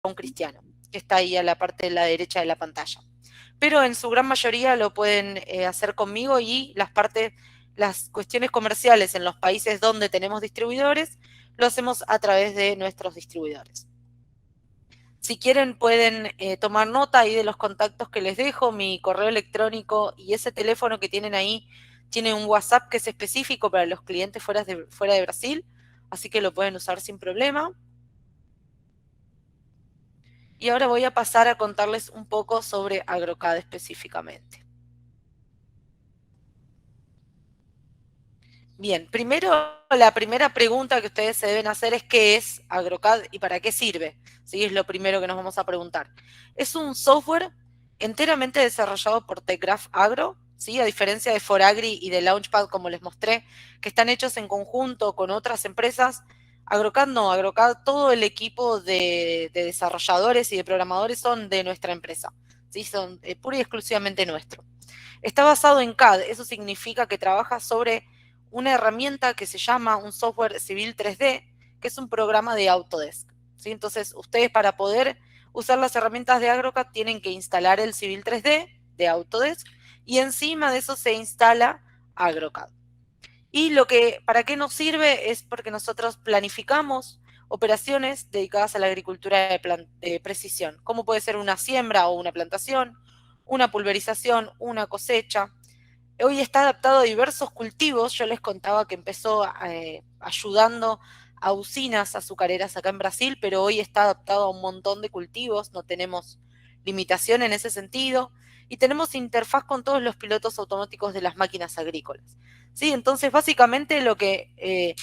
un cristiano, que está ahí a la parte de la derecha de la pantalla. Pero en su gran mayoría lo pueden hacer conmigo y las cuestiones comerciales en los países donde tenemos distribuidores, lo hacemos a través de nuestros distribuidores. Si quieren pueden tomar nota ahí de los contactos que les dejo, mi correo electrónico y ese teléfono que tienen ahí tiene un WhatsApp que es específico para los clientes fuera de Brasil, así que lo pueden usar sin problema. Y ahora voy a pasar a contarles un poco sobre AgroCAD específicamente. Bien, primero la primera pregunta que ustedes se deben hacer es ¿qué es AgroCAD y para qué sirve? ¿Sí? Es lo primero que nos vamos a preguntar. Es un software enteramente desarrollado por TechGraph Agro, ¿sí? A diferencia de Foragri y de Launchpad, como les mostré, que están hechos en conjunto con otras empresas. AgroCAD no, AgroCAD, todo el equipo de desarrolladores y de programadores son de nuestra empresa, ¿sí? Son pura y exclusivamente nuestro. Está basado en CAD, eso significa que trabaja sobre una herramienta que se llama un software civil 3D, que es un programa de Autodesk, ¿sí? Entonces, ustedes para poder usar las herramientas de AgroCAD tienen que instalar el civil 3D de Autodesk y encima de eso se instala AgroCAD. Y para qué nos sirve es porque nosotros planificamos operaciones dedicadas a la agricultura de precisión, como puede ser una siembra o una plantación, una pulverización, una cosecha. Hoy está adaptado a diversos cultivos. Yo les contaba que empezó ayudando a usinas azucareras acá en Brasil, pero hoy está adaptado a un montón de cultivos, no tenemos limitación en ese sentido, y tenemos interfaz con todos los pilotos automáticos de las máquinas agrícolas. ¿Sí? Entonces, básicamente lo que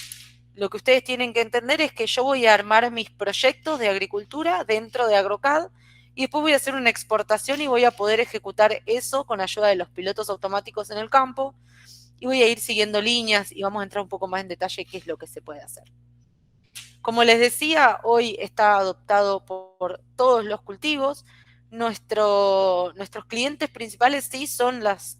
ustedes tienen que entender es que yo voy a armar mis proyectos de agricultura dentro de AgroCAD y después voy a hacer una exportación y voy a poder ejecutar eso con ayuda de los pilotos automáticos en el campo y voy a ir siguiendo líneas y vamos a entrar un poco más en detalle qué es lo que se puede hacer. Como les decía, hoy está adoptado por todos los cultivos. Nuestros clientes principales sí son las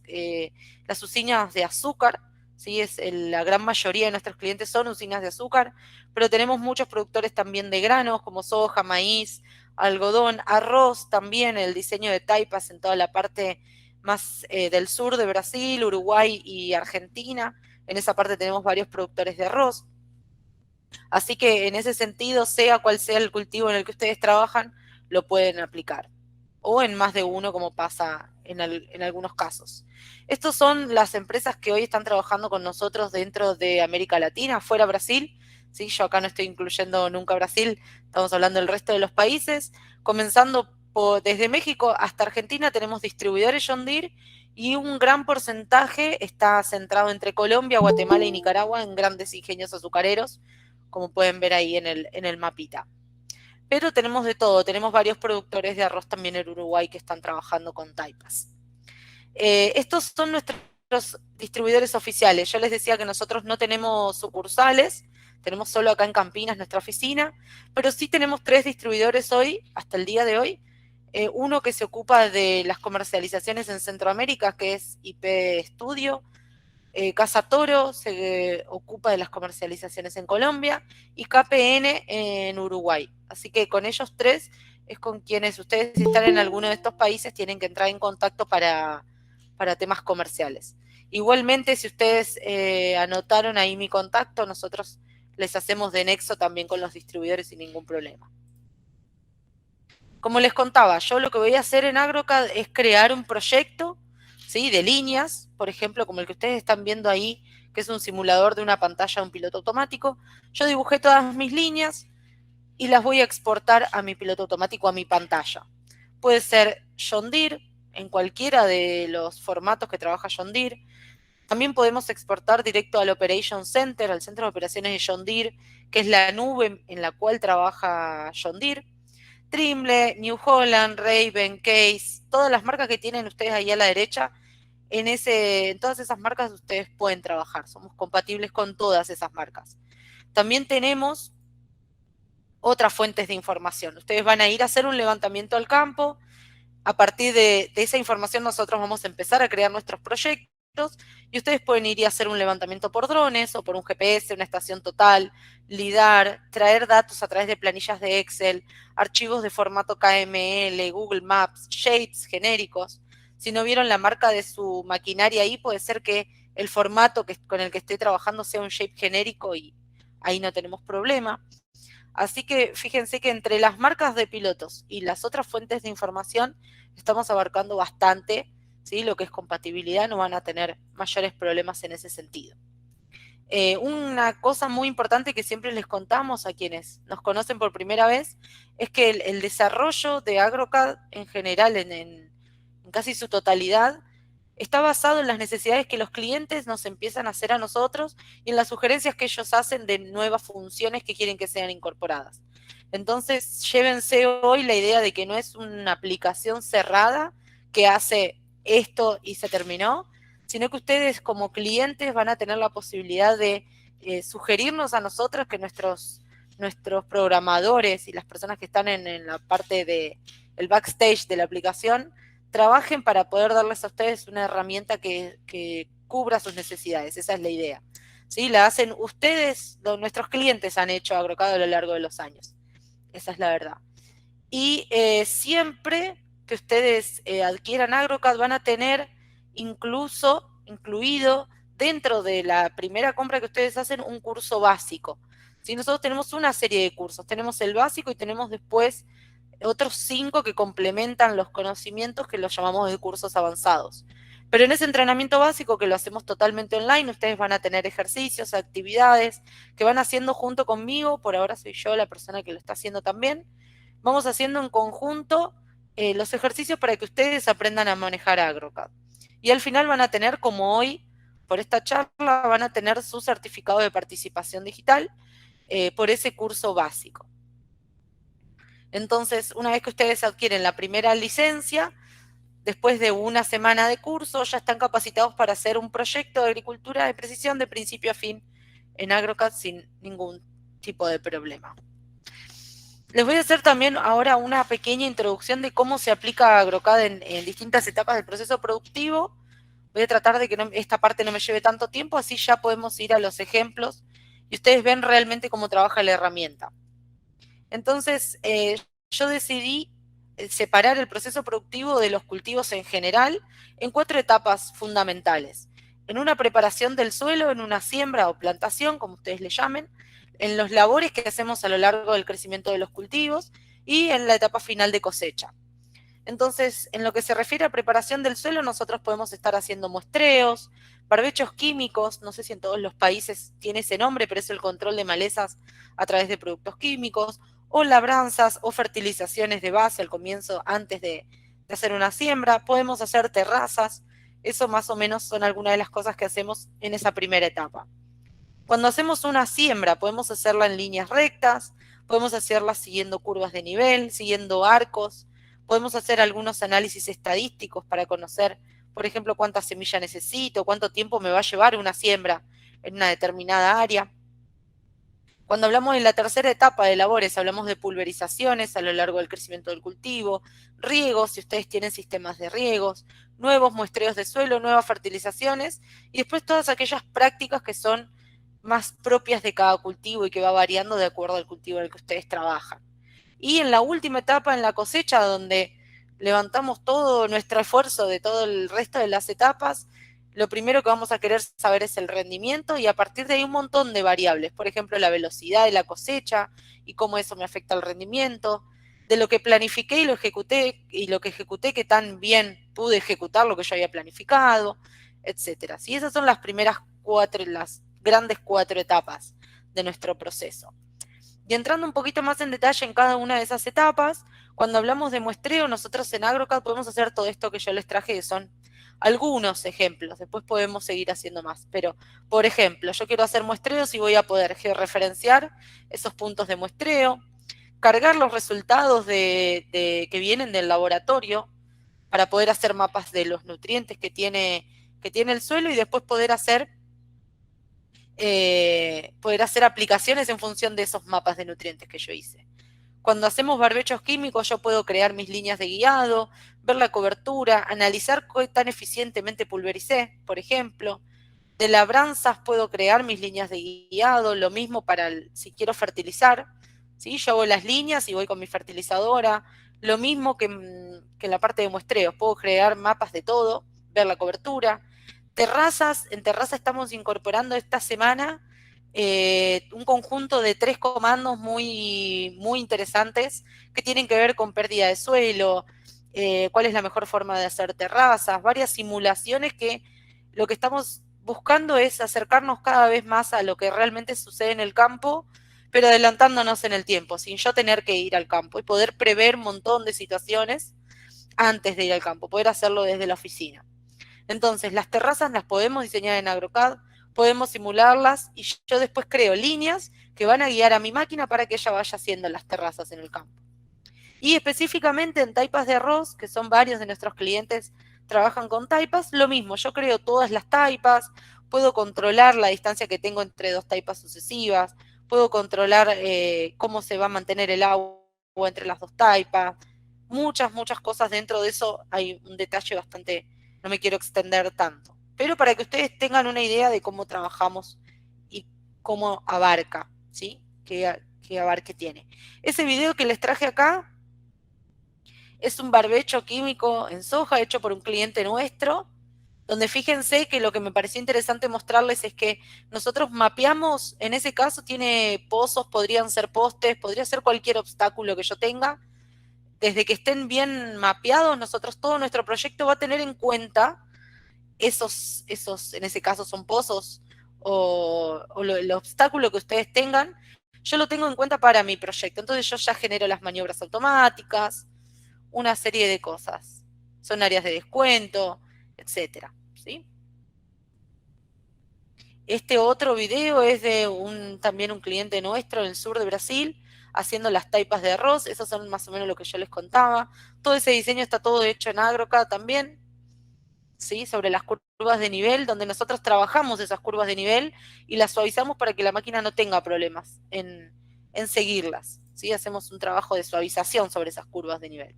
usinas de azúcar, ¿sí? La gran mayoría de nuestros clientes son usinas de azúcar, pero tenemos muchos productores también de granos como soja, maíz, algodón, arroz también, el diseño de taipas en toda la parte más del sur de Brasil, Uruguay y Argentina. En esa parte tenemos varios productores de arroz. Así que en ese sentido, sea cual sea el cultivo en el que ustedes trabajan, lo pueden aplicar. O en más de uno, como pasa en algunos casos. Estas son las empresas que hoy están trabajando con nosotros dentro de América Latina, fuera Brasil. ¿Sí? Yo acá no estoy incluyendo nunca Brasil, estamos hablando del resto de los países. Comenzando desde México hasta Argentina tenemos distribuidores John Deere y un gran porcentaje está centrado entre Colombia, Guatemala y Nicaragua en grandes ingenios azucareros, como pueden ver ahí en el mapita. Pero tenemos de todo, tenemos varios productores de arroz también en Uruguay que están trabajando con taipas. Estos son nuestros distribuidores oficiales. Yo les decía que nosotros no tenemos sucursales, tenemos solo acá en Campinas nuestra oficina, pero sí tenemos 3 distribuidores hoy, hasta el día de hoy. Uno que se ocupa de las comercializaciones en Centroamérica, que es IP Studio. Casa Toro se ocupa de las comercializaciones en Colombia y KPN en Uruguay. Así que con ellos 3 es con quienes ustedes, si están en alguno de estos países, tienen que entrar en contacto para temas comerciales. Igualmente, si ustedes anotaron ahí mi contacto, nosotros les hacemos de nexo también con los distribuidores sin ningún problema. Como les contaba, yo lo que voy a hacer en AgroCAD es crear un proyecto, ¿sí? De líneas, por ejemplo, como el que ustedes están viendo ahí, que es un simulador de una pantalla de un piloto automático. Yo dibujé todas mis líneas y las voy a exportar a mi piloto automático, a mi pantalla. Puede ser John Deere, en cualquiera de los formatos que trabaja John Deere. También podemos exportar directo al Operation Center, al centro de operaciones de John Deere, que es la nube en la cual trabaja John Deere. Trimble, New Holland, Raven, Case, todas las marcas que tienen ustedes ahí a la derecha, en todas esas marcas ustedes pueden trabajar. Somos compatibles con todas esas marcas. También tenemos otras fuentes de información. Ustedes van a ir a hacer un levantamiento al campo. A partir de esa información nosotros vamos a empezar a crear nuestros proyectos y ustedes pueden ir y hacer un levantamiento por drones o por un GPS, una estación total, lidar, traer datos a través de planillas de Excel, archivos de formato KML, Google Maps, shapes genéricos. Si no vieron la marca de su maquinaria ahí, puede ser que el formato con el que esté trabajando sea un shape genérico y ahí no tenemos problema. Así que fíjense que entre las marcas de pilotos y las otras fuentes de información estamos abarcando bastante, ¿sí? Lo que es compatibilidad, no van a tener mayores problemas en ese sentido. Una cosa muy importante que siempre les contamos a quienes nos conocen por primera vez es que el desarrollo de AgroCAD en general, en casi su totalidad, está basado en las necesidades que los clientes nos empiezan a hacer a nosotros y en las sugerencias que ellos hacen de nuevas funciones que quieren que sean incorporadas. Entonces, llévense hoy la idea de que no es una aplicación cerrada que hace esto y se terminó, sino que ustedes como clientes van a tener la posibilidad de sugerirnos a nosotros que nuestros programadores y las personas que están en la parte de el backstage de la aplicación trabajen para poder darles a ustedes una herramienta que cubra sus necesidades. Esa es la idea. ¿Sí? La hacen ustedes, nuestros clientes han hecho AgroCAD a lo largo de los años. Esa es la verdad. Y siempre que ustedes adquieran AgroCAD van a tener incluido dentro de la primera compra que ustedes hacen un curso básico. ¿Sí? Nosotros tenemos una serie de cursos, tenemos el básico y tenemos después otros 5 que complementan los conocimientos que los llamamos de cursos avanzados. Pero en ese entrenamiento básico, que lo hacemos totalmente online, ustedes van a tener ejercicios, actividades que van haciendo junto conmigo. Por ahora soy yo la persona que lo está haciendo también. Vamos haciendo en conjunto los ejercicios para que ustedes aprendan a manejar AgroCAD. Y al final van a tener, como hoy, por esta charla, van a tener su certificado de participación digital por ese curso básico. Entonces, una vez que ustedes adquieren la primera licencia, después de una semana de curso, ya están capacitados para hacer un proyecto de agricultura de precisión de principio a fin en AgroCAD sin ningún tipo de problema. Les voy a hacer también ahora una pequeña introducción de cómo se aplica AgroCAD en distintas etapas del proceso productivo. Voy a tratar de que esta parte no me lleve tanto tiempo, así ya podemos ir a los ejemplos y ustedes ven realmente cómo trabaja la herramienta. Entonces, yo decidí separar el proceso productivo de los cultivos en general en 4 etapas fundamentales. En una preparación del suelo, en una siembra o plantación, como ustedes le llamen, en los labores que hacemos a lo largo del crecimiento de los cultivos y en la etapa final de cosecha. Entonces, en lo que se refiere a preparación del suelo, nosotros podemos estar haciendo muestreos, barbechos químicos, no sé si en todos los países tiene ese nombre, pero es el control de malezas a través de productos químicos, o labranzas o fertilizaciones de base al comienzo, antes de hacer una siembra. Podemos hacer terrazas, eso más o menos son algunas de las cosas que hacemos en esa primera etapa. Cuando hacemos una siembra, podemos hacerla en líneas rectas, podemos hacerla siguiendo curvas de nivel, siguiendo arcos, podemos hacer algunos análisis estadísticos para conocer, por ejemplo, cuánta semilla necesito, cuánto tiempo me va a llevar una siembra en una determinada área. Cuando hablamos de la tercera etapa de labores, hablamos de pulverizaciones a lo largo del crecimiento del cultivo, riegos, si ustedes tienen sistemas de riegos, nuevos muestreos de suelo, nuevas fertilizaciones, y después todas aquellas prácticas que son más propias de cada cultivo y que va variando de acuerdo al cultivo en el que ustedes trabajan. Y en la última etapa, en la cosecha, donde levantamos todo nuestro esfuerzo de todo el resto de las etapas, lo primero que vamos a querer saber es el rendimiento y a partir de ahí un montón de variables, por ejemplo, la velocidad de la cosecha y cómo eso me afecta al rendimiento, de lo que planifiqué y lo que ejecuté, que tan bien pude ejecutar lo que yo había planificado, etcétera. ¿Sí? Esas son las las grandes 4 etapas de nuestro proceso. Y entrando un poquito más en detalle en cada una de esas etapas, cuando hablamos de muestreo, nosotros en AgroCAD podemos hacer todo esto que yo les traje, que son algunos ejemplos, después podemos seguir haciendo más, pero por ejemplo, yo quiero hacer muestreos y voy a poder georreferenciar esos puntos de muestreo, cargar los resultados que vienen del laboratorio para poder hacer mapas de los nutrientes que tiene el suelo y después poder hacer aplicaciones en función de esos mapas de nutrientes que yo hice. Cuando hacemos barbechos químicos yo puedo crear mis líneas de guiado, ver la cobertura, analizar qué tan eficientemente pulvericé, por ejemplo. De labranzas puedo crear mis líneas de guiado, lo mismo para si quiero fertilizar, ¿sí? Yo hago las líneas y voy con mi fertilizadora, lo mismo que en la parte de muestreos, puedo crear mapas de todo, ver la cobertura. Terrazas, en terraza estamos incorporando esta semana un conjunto de 3 comandos muy interesantes que tienen que ver con pérdida de suelo, cuál es la mejor forma de hacer terrazas, varias simulaciones que lo que estamos buscando es acercarnos cada vez más a lo que realmente sucede en el campo, pero adelantándonos en el tiempo, sin yo tener que ir al campo y poder prever un montón de situaciones antes de ir al campo, poder hacerlo desde la oficina. Entonces, las terrazas las podemos diseñar en AgroCAD, podemos simularlas y yo después creo líneas que van a guiar a mi máquina para que ella vaya haciendo las terrazas en el campo. Y específicamente en taipas de arroz, que son varios de nuestros clientes trabajan con taipas, lo mismo, yo creo todas las taipas, puedo controlar la distancia que tengo entre dos taipas sucesivas, puedo controlar cómo se va a mantener el agua entre las dos taipas, muchas cosas dentro de eso, hay un detalle bastante, no me quiero extender tanto, pero para que ustedes tengan una idea de cómo trabajamos y cómo abarca, ¿sí? Qué abarque tiene. Ese video que les traje acá es un barbecho químico en soja hecho por un cliente nuestro, donde fíjense que lo que me pareció interesante mostrarles es que nosotros mapeamos, en ese caso tiene pozos, podrían ser postes, podría ser cualquier obstáculo que yo tenga. Desde que estén bien mapeados, nosotros todo nuestro proyecto va a tener en cuenta esos en ese caso son pozos el obstáculo que ustedes tengan, yo lo tengo en cuenta para mi proyecto. Entonces yo ya genero las maniobras automáticas, una serie de cosas. Son áreas de descuento, etcétera, ¿sí? Este otro video es de también un cliente nuestro en el sur de Brasil, haciendo las taipas de arroz. Esos son más o menos lo que yo les contaba. Todo ese diseño está todo hecho en AgroCAD también, ¿sí? Sobre las curvas de nivel, donde nosotros trabajamos esas curvas de nivel y las suavizamos para que la máquina no tenga problemas en seguirlas, ¿sí? Hacemos un trabajo de suavización sobre esas curvas de nivel.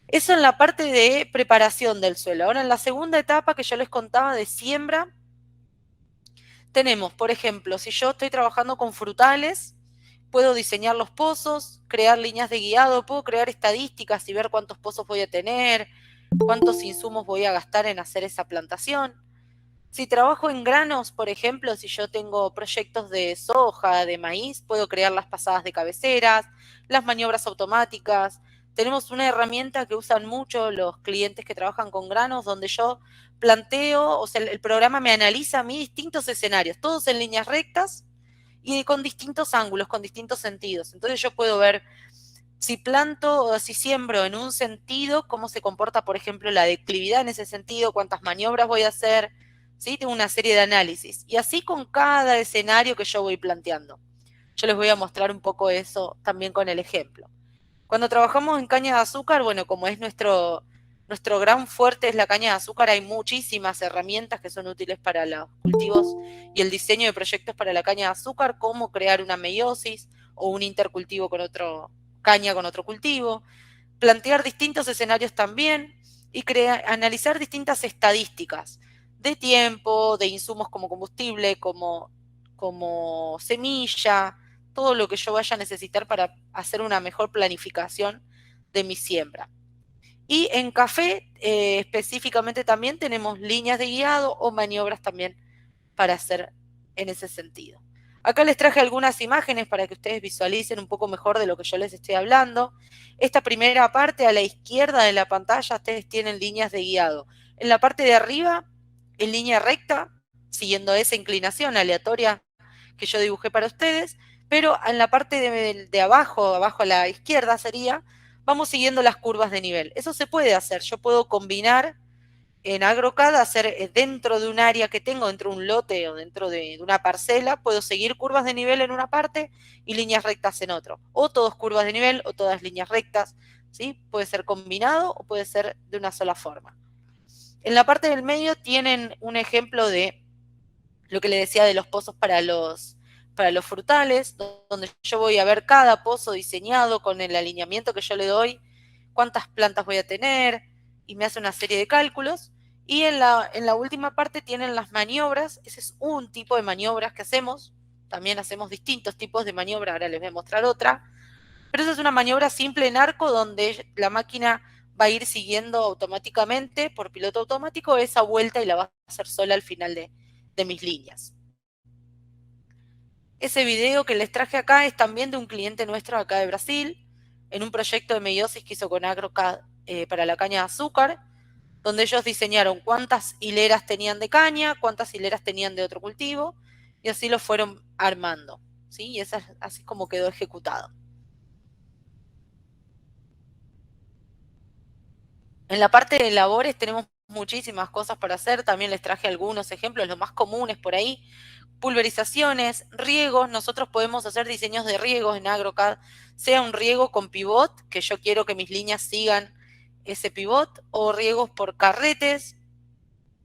Eso en la parte de preparación del suelo. Ahora en la segunda etapa que yo les contaba de siembra, tenemos, por ejemplo, si yo estoy trabajando con frutales, puedo diseñar los pozos, crear líneas de guiado, puedo crear estadísticas y ver cuántos pozos voy a tener, cuántos insumos voy a gastar en hacer esa plantación. Si trabajo en granos, por ejemplo, si yo tengo proyectos de soja, de maíz, puedo crear las pasadas de cabeceras, las maniobras automáticas. Tenemos una herramienta que usan mucho los clientes que trabajan con granos, donde yo planteo, o sea, el programa me analiza a mí distintos escenarios, todos en líneas rectas y con distintos ángulos, con distintos sentidos. Entonces yo puedo ver si planto o si siembro en un sentido, cómo se comporta, por ejemplo, la declividad en ese sentido, cuántas maniobras voy a hacer, ¿sí? Tengo una serie de análisis. Y así con cada escenario que yo voy planteando. Yo les voy a mostrar un poco eso también con el ejemplo. Cuando trabajamos en caña de azúcar, bueno, como es nuestro gran fuerte es la caña de azúcar, hay muchísimas herramientas que son útiles para los cultivos y el diseño de proyectos para la caña de azúcar, como crear una meiosis o un intercultivo con otro caña con otro cultivo, plantear distintos escenarios también y analizar distintas estadísticas de tiempo, de insumos como combustible, como semilla, todo lo que yo vaya a necesitar para hacer una mejor planificación de mi siembra. Y en café específicamente también tenemos líneas de guiado o maniobras también para hacer en ese sentido. Acá les traje algunas imágenes para que ustedes visualicen un poco mejor de lo que yo les estoy hablando. Esta primera parte a la izquierda de la pantalla ustedes tienen líneas de guiado. En la parte de arriba, en línea recta, siguiendo esa inclinación aleatoria que yo dibujé para ustedes, pero en la parte de abajo a la izquierda sería, vamos siguiendo las curvas de nivel. Eso se puede hacer, yo puedo combinar en AgroCAD, hacer dentro de un área que tengo, dentro de un lote o dentro de una parcela, puedo seguir curvas de nivel en una parte y líneas rectas en otro. O todas curvas de nivel o todas líneas rectas, ¿sí? Puede ser combinado o puede ser de una sola forma. En la parte del medio tienen un ejemplo de lo que les decía de los pozos para los frutales, donde yo voy a ver cada pozo diseñado con el alineamiento que yo le doy, cuántas plantas voy a tener, y me hace una serie de cálculos. Y en la última parte tienen las maniobras. Ese es un tipo de maniobras que hacemos. También hacemos distintos tipos de maniobras, ahora les voy a mostrar otra. Pero esa es una maniobra simple en arco donde la máquina va a ir siguiendo automáticamente por piloto automático esa vuelta y la va a hacer sola al final de mis líneas. Ese video que les traje acá es también de un cliente nuestro acá de Brasil, en un proyecto de meiosis que hizo con AgroCAD para la caña de azúcar, donde ellos diseñaron cuántas hileras tenían de caña, cuántas hileras tenían de otro cultivo, y así lo fueron armando, ¿sí? Y así es como quedó ejecutado. En la parte de labores tenemos muchísimas cosas para hacer, también les traje algunos ejemplos, los más comunes por ahí. Pulverizaciones, riegos, nosotros podemos hacer diseños de riegos en AgroCAD, sea un riego con pivot, que yo quiero que mis líneas sigan ese pivot, o riegos por carretes,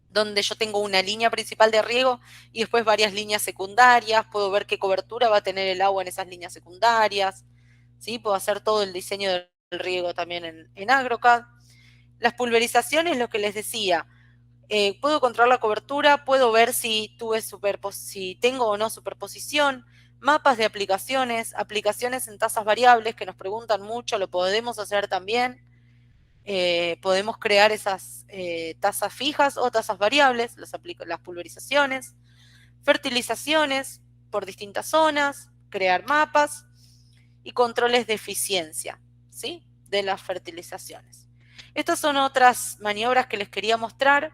donde yo tengo una línea principal de riego y después varias líneas secundarias, puedo ver qué cobertura va a tener el agua en esas líneas secundarias, ¿sí? Puedo hacer todo el diseño del riego también en AgroCAD. Las pulverizaciones, lo que les decía, puedo controlar la cobertura, puedo ver si si tengo o no superposición, mapas de aplicaciones, aplicaciones en tasas variables que nos preguntan mucho, lo podemos hacer también. Podemos crear esas tasas fijas o tasas variables, las pulverizaciones, fertilizaciones por distintas zonas, crear mapas y controles de eficiencia, ¿sí? De las fertilizaciones. Estas son otras maniobras que les quería mostrar.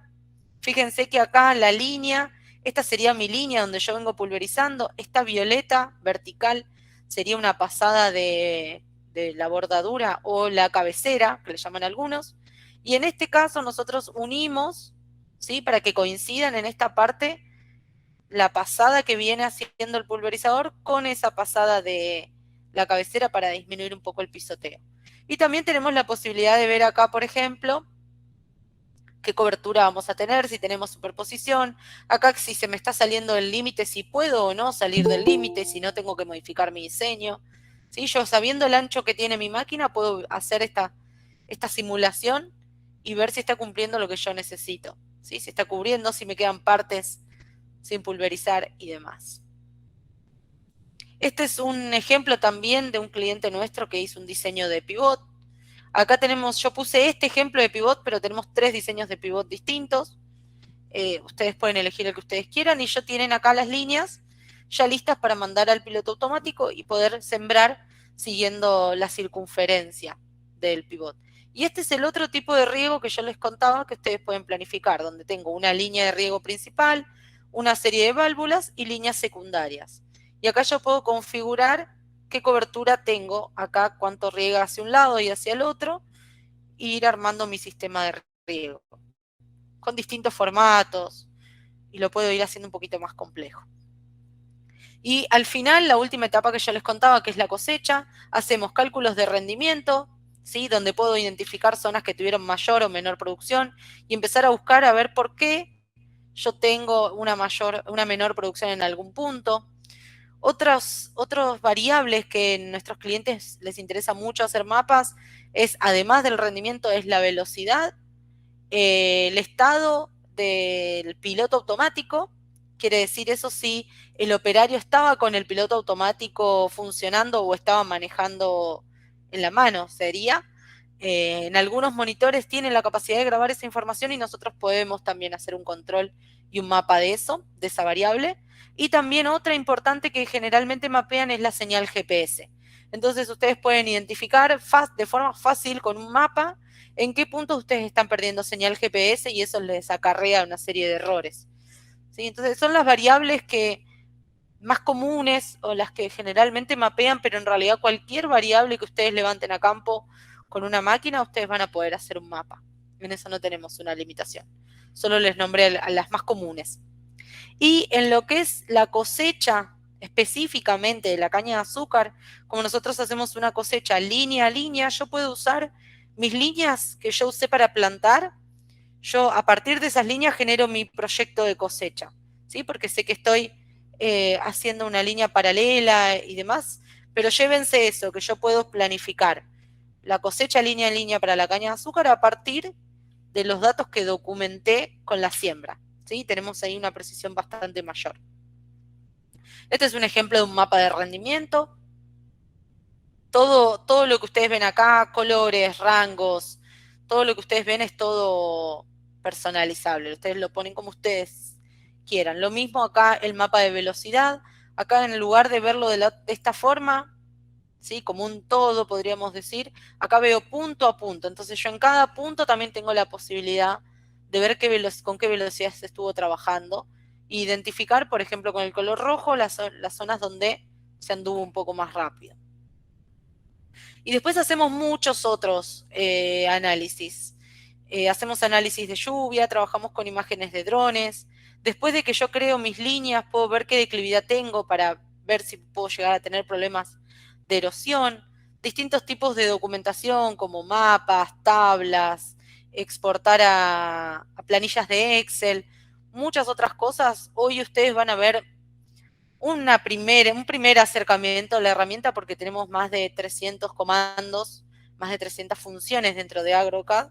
Fíjense que acá la línea, esta sería mi línea donde yo vengo pulverizando, esta violeta vertical sería una pasada de la bordadura o la cabecera, que le llaman algunos, y en este caso nosotros unimos, ¿sí? Para que coincidan en esta parte la pasada que viene haciendo el pulverizador con esa pasada de la cabecera para disminuir un poco el pisoteo. Y también tenemos la posibilidad de ver acá, por ejemplo, qué cobertura vamos a tener, si tenemos superposición. Acá si se me está saliendo del límite, si puedo o no salir del límite, si no tengo que modificar mi diseño. ¿Sí? Yo sabiendo el ancho que tiene mi máquina puedo hacer esta simulación y ver si está cumpliendo lo que yo necesito. ¿Sí? Si está cubriendo, si me quedan partes sin pulverizar y demás. Este es un ejemplo también de un cliente nuestro que hizo un diseño de pivot. Acá tenemos, yo puse este ejemplo de pivot, pero tenemos 3 diseños de pivot distintos. Ustedes pueden elegir el que ustedes quieran y ya tienen acá las líneas ya listas para mandar al piloto automático y poder sembrar siguiendo la circunferencia del pivot. Y este es el otro tipo de riego que yo les contaba que ustedes pueden planificar, donde tengo una línea de riego principal, una serie de válvulas y líneas secundarias. Y acá yo puedo configurar qué cobertura tengo, acá cuánto riega hacia un lado y hacia el otro, e ir armando mi sistema de riego con distintos formatos y lo puedo ir haciendo un poquito más complejo. Y al final, la última etapa que yo les contaba, que es la cosecha, hacemos cálculos de rendimiento, ¿sí? Donde puedo identificar zonas que tuvieron mayor o menor producción y empezar a buscar a ver por qué yo tengo una menor producción en algún punto. Otras variables que a nuestros clientes les interesa mucho hacer mapas es, además del rendimiento, es la velocidad, el estado del piloto automático, quiere decir eso si el operario estaba con el piloto automático funcionando o estaba manejando en la mano, sería. En algunos monitores tienen la capacidad de grabar esa información y nosotros podemos también hacer un control y un mapa de eso, de esa variable. Y también otra importante que generalmente mapean es la señal GPS. Entonces ustedes pueden identificar de forma fácil con un mapa en qué punto ustedes están perdiendo señal GPS y eso les acarrea una serie de errores. ¿Sí? Entonces son las variables que más comunes o las que generalmente mapean, pero en realidad cualquier variable que ustedes levanten a campo con una máquina, ustedes van a poder hacer un mapa. En eso no tenemos una limitación. Solo les nombré a las más comunes. Y en lo que es la cosecha específicamente de la caña de azúcar, como nosotros hacemos una cosecha línea a línea, yo puedo usar mis líneas que yo usé para plantar. Yo a partir de esas líneas genero mi proyecto de cosecha, ¿sí? Porque sé que estoy haciendo una línea paralela y demás, pero llévense eso, que yo puedo planificar la cosecha línea en línea para la caña de azúcar a partir de los datos que documenté con la siembra, ¿sí? Tenemos ahí una precisión bastante mayor. Este es un ejemplo de un mapa de rendimiento. Todo lo que ustedes ven acá, colores, rangos, todo lo que ustedes ven es todo personalizable. Ustedes lo ponen como ustedes quieran. Lo mismo acá el mapa de velocidad. Acá en lugar de verlo de esta forma, ¿sí? Como un todo, podríamos decir, acá veo punto a punto. Entonces yo en cada punto también tengo la posibilidad de ver con qué velocidad se estuvo trabajando e identificar, por ejemplo, con el color rojo las zonas donde se anduvo un poco más rápido. Y después hacemos muchos otros análisis. Hacemos análisis de lluvia, trabajamos con imágenes de drones. Después de que yo creo mis líneas, puedo ver qué declividad tengo para ver si puedo llegar a tener problemas de erosión. Distintos tipos de documentación como mapas, tablas, exportar a planillas de Excel, muchas otras cosas. Hoy ustedes van a ver un primer acercamiento a la herramienta porque tenemos más de 300 comandos, más de 300 funciones dentro de AgroCAD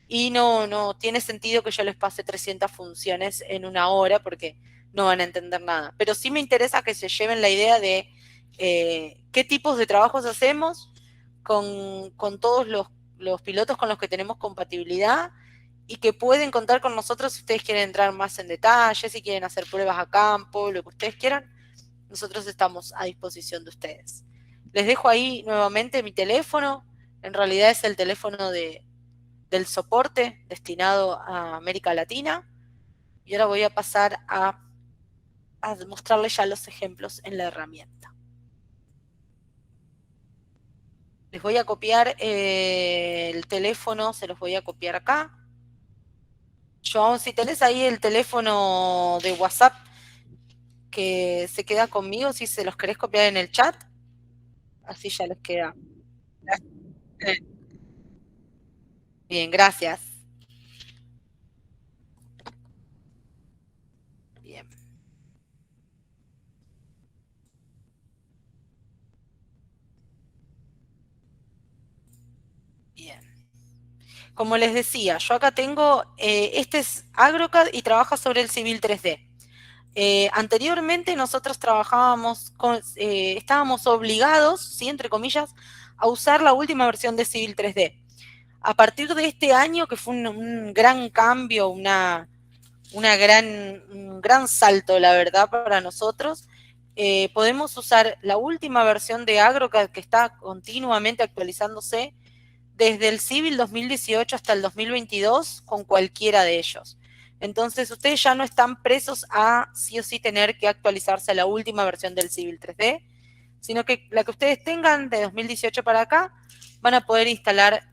y no tiene sentido que yo les pase 300 funciones en una hora porque no van a entender nada. Pero sí me interesa que se lleven la idea de qué tipos de trabajos hacemos con todos los pilotos con los que tenemos compatibilidad y que pueden contar con nosotros si ustedes quieren entrar más en detalle, si quieren hacer pruebas a campo, lo que ustedes quieran. Nosotros estamos a disposición de ustedes. Les dejo ahí nuevamente mi teléfono. En realidad es el teléfono del soporte destinado a América Latina. Y ahora voy a pasar a mostrarles ya los ejemplos en la herramienta. Les voy a copiar el teléfono, se los voy a copiar acá. Joan, si tenés ahí el teléfono de WhatsApp que se queda conmigo, si se los querés copiar en el chat, así ya les queda. Bien, gracias. Bien. Bien. Como les decía, yo acá tengo, este es AgroCAD y trabaja sobre el Civil 3D. Anteriormente nosotros trabajábamos estábamos obligados, ¿sí? Entre comillas, a usar la última versión de Civil 3D. A partir de este año, que fue un gran cambio, un gran salto, la verdad, para nosotros, podemos usar la última versión de AgroCAD que está continuamente actualizándose desde el Civil 2018 hasta el 2022 con cualquiera de ellos. Entonces ustedes ya no están presos a sí o sí tener que actualizarse a la última versión del Civil 3D, sino que la que ustedes tengan de 2018 para acá van a poder instalar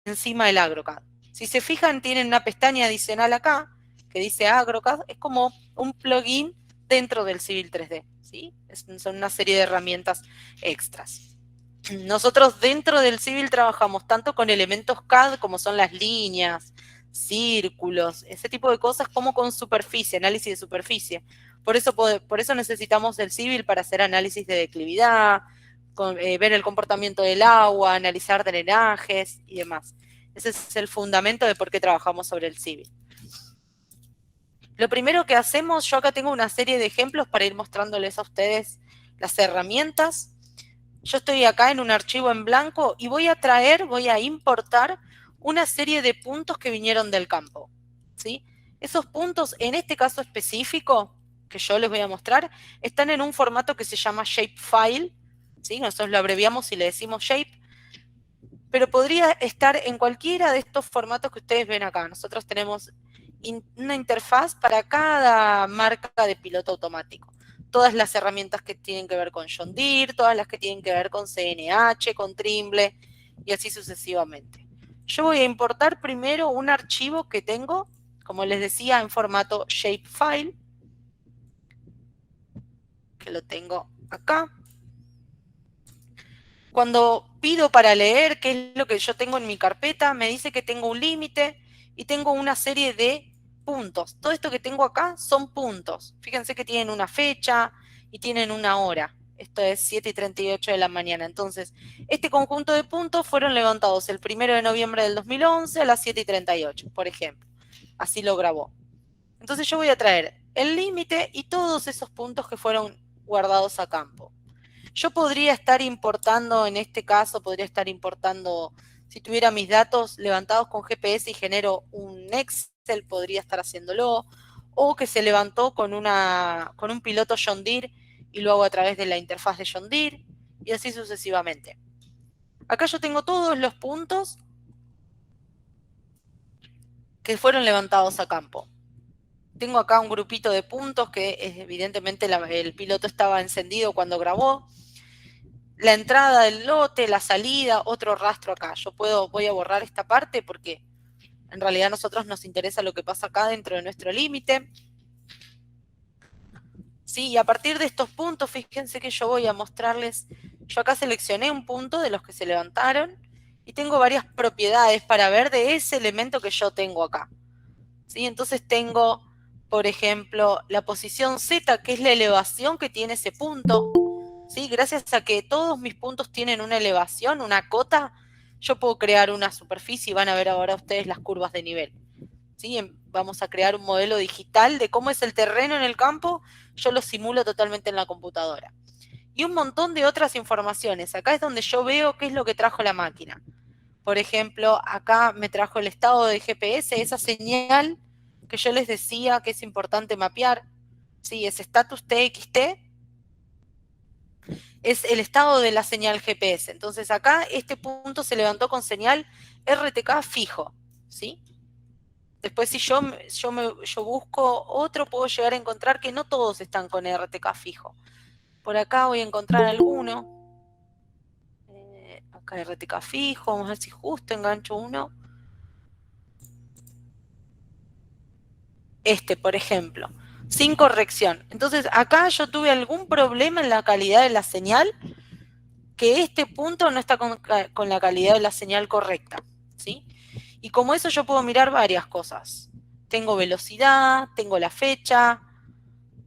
encima del AgroCAD. Si se fijan, tienen una pestaña adicional acá que dice AgroCAD, es como un plugin dentro del Civil 3D, ¿sí? Son una serie de herramientas extras. Nosotros dentro del Civil trabajamos tanto con elementos CAD como son las líneas, círculos, ese tipo de cosas, como con superficie, análisis de superficie. Por eso necesitamos el Civil para hacer análisis de declividad, ver el comportamiento del agua, analizar drenajes y demás. Ese es el fundamento de por qué trabajamos sobre el Civil. Lo primero que hacemos, yo acá tengo una serie de ejemplos para ir mostrándoles a ustedes las herramientas. Yo estoy acá en un archivo en blanco y voy a importar una serie de puntos que vinieron del campo, ¿sí? Esos puntos, en este caso específico, que yo les voy a mostrar, están en un formato que se llama shapefile, ¿sí? Nosotros lo abreviamos y le decimos shape, pero podría estar en cualquiera de estos formatos que ustedes ven acá. Nosotros tenemos una interfaz para cada marca de piloto automático. Todas las herramientas que tienen que ver con John Deere, todas las que tienen que ver con CNH, con Trimble, y así sucesivamente. Yo voy a importar primero un archivo que tengo, como les decía, en formato shapefile, que lo tengo acá. Cuando pido para leer qué es lo que yo tengo en mi carpeta, me dice que tengo un límite y tengo una serie de puntos. Todo esto que tengo acá son puntos. Fíjense que tienen una fecha y tienen una hora. Esto es 7:38 de la mañana. Entonces, este conjunto de puntos fueron levantados el 1 de noviembre del 2011 a las 7:38, por ejemplo. Así lo grabó. Entonces yo voy a traer el límite y todos esos puntos que fueron guardados a campo. Yo podría estar importando, en este caso, si tuviera mis datos levantados con GPS y genero un Excel, podría estar haciéndolo, o que se levantó con un piloto John Deere y lo hago a través de la interfaz de John Deere, y así sucesivamente. Acá yo tengo todos los puntos que fueron levantados a campo. Tengo acá un grupito de puntos que evidentemente el piloto estaba encendido cuando grabó. La entrada del lote, la salida, otro rastro acá. Voy a borrar esta parte porque en realidad a nosotros nos interesa lo que pasa acá dentro de nuestro límite. ¿Sí? Y a partir de estos puntos, fíjense que yo voy a mostrarles, yo acá seleccioné un punto de los que se levantaron y tengo varias propiedades para ver de ese elemento que yo tengo acá. ¿Sí? Entonces tengo, por ejemplo, la posición Z, que es la elevación que tiene ese punto. ¿Sí? Gracias a que todos mis puntos tienen una elevación, una cota, yo puedo crear una superficie y van a ver ahora ustedes las curvas de nivel. ¿Sí? Vamos a crear un modelo digital de cómo es el terreno en el campo, yo lo simulo totalmente en la computadora. Y un montón de otras informaciones. Acá es donde yo veo qué es lo que trajo la máquina. Por ejemplo, acá me trajo el estado de GPS, esa señal que yo les decía que es importante mapear. ¿Sí? Es status TXT, es el estado de la señal GPS. Entonces acá este punto se levantó con señal RTK fijo, ¿sí? Después si yo busco otro, puedo llegar a encontrar que no todos están con RTK fijo. Por acá voy a encontrar alguno. Acá RTK fijo, vamos a ver si justo engancho uno. Este, por ejemplo, sin corrección. Entonces acá yo tuve algún problema en la calidad de la señal, que este punto no está con la calidad de la señal correcta, ¿sí? Y como eso yo puedo mirar varias cosas. Tengo velocidad, tengo la fecha,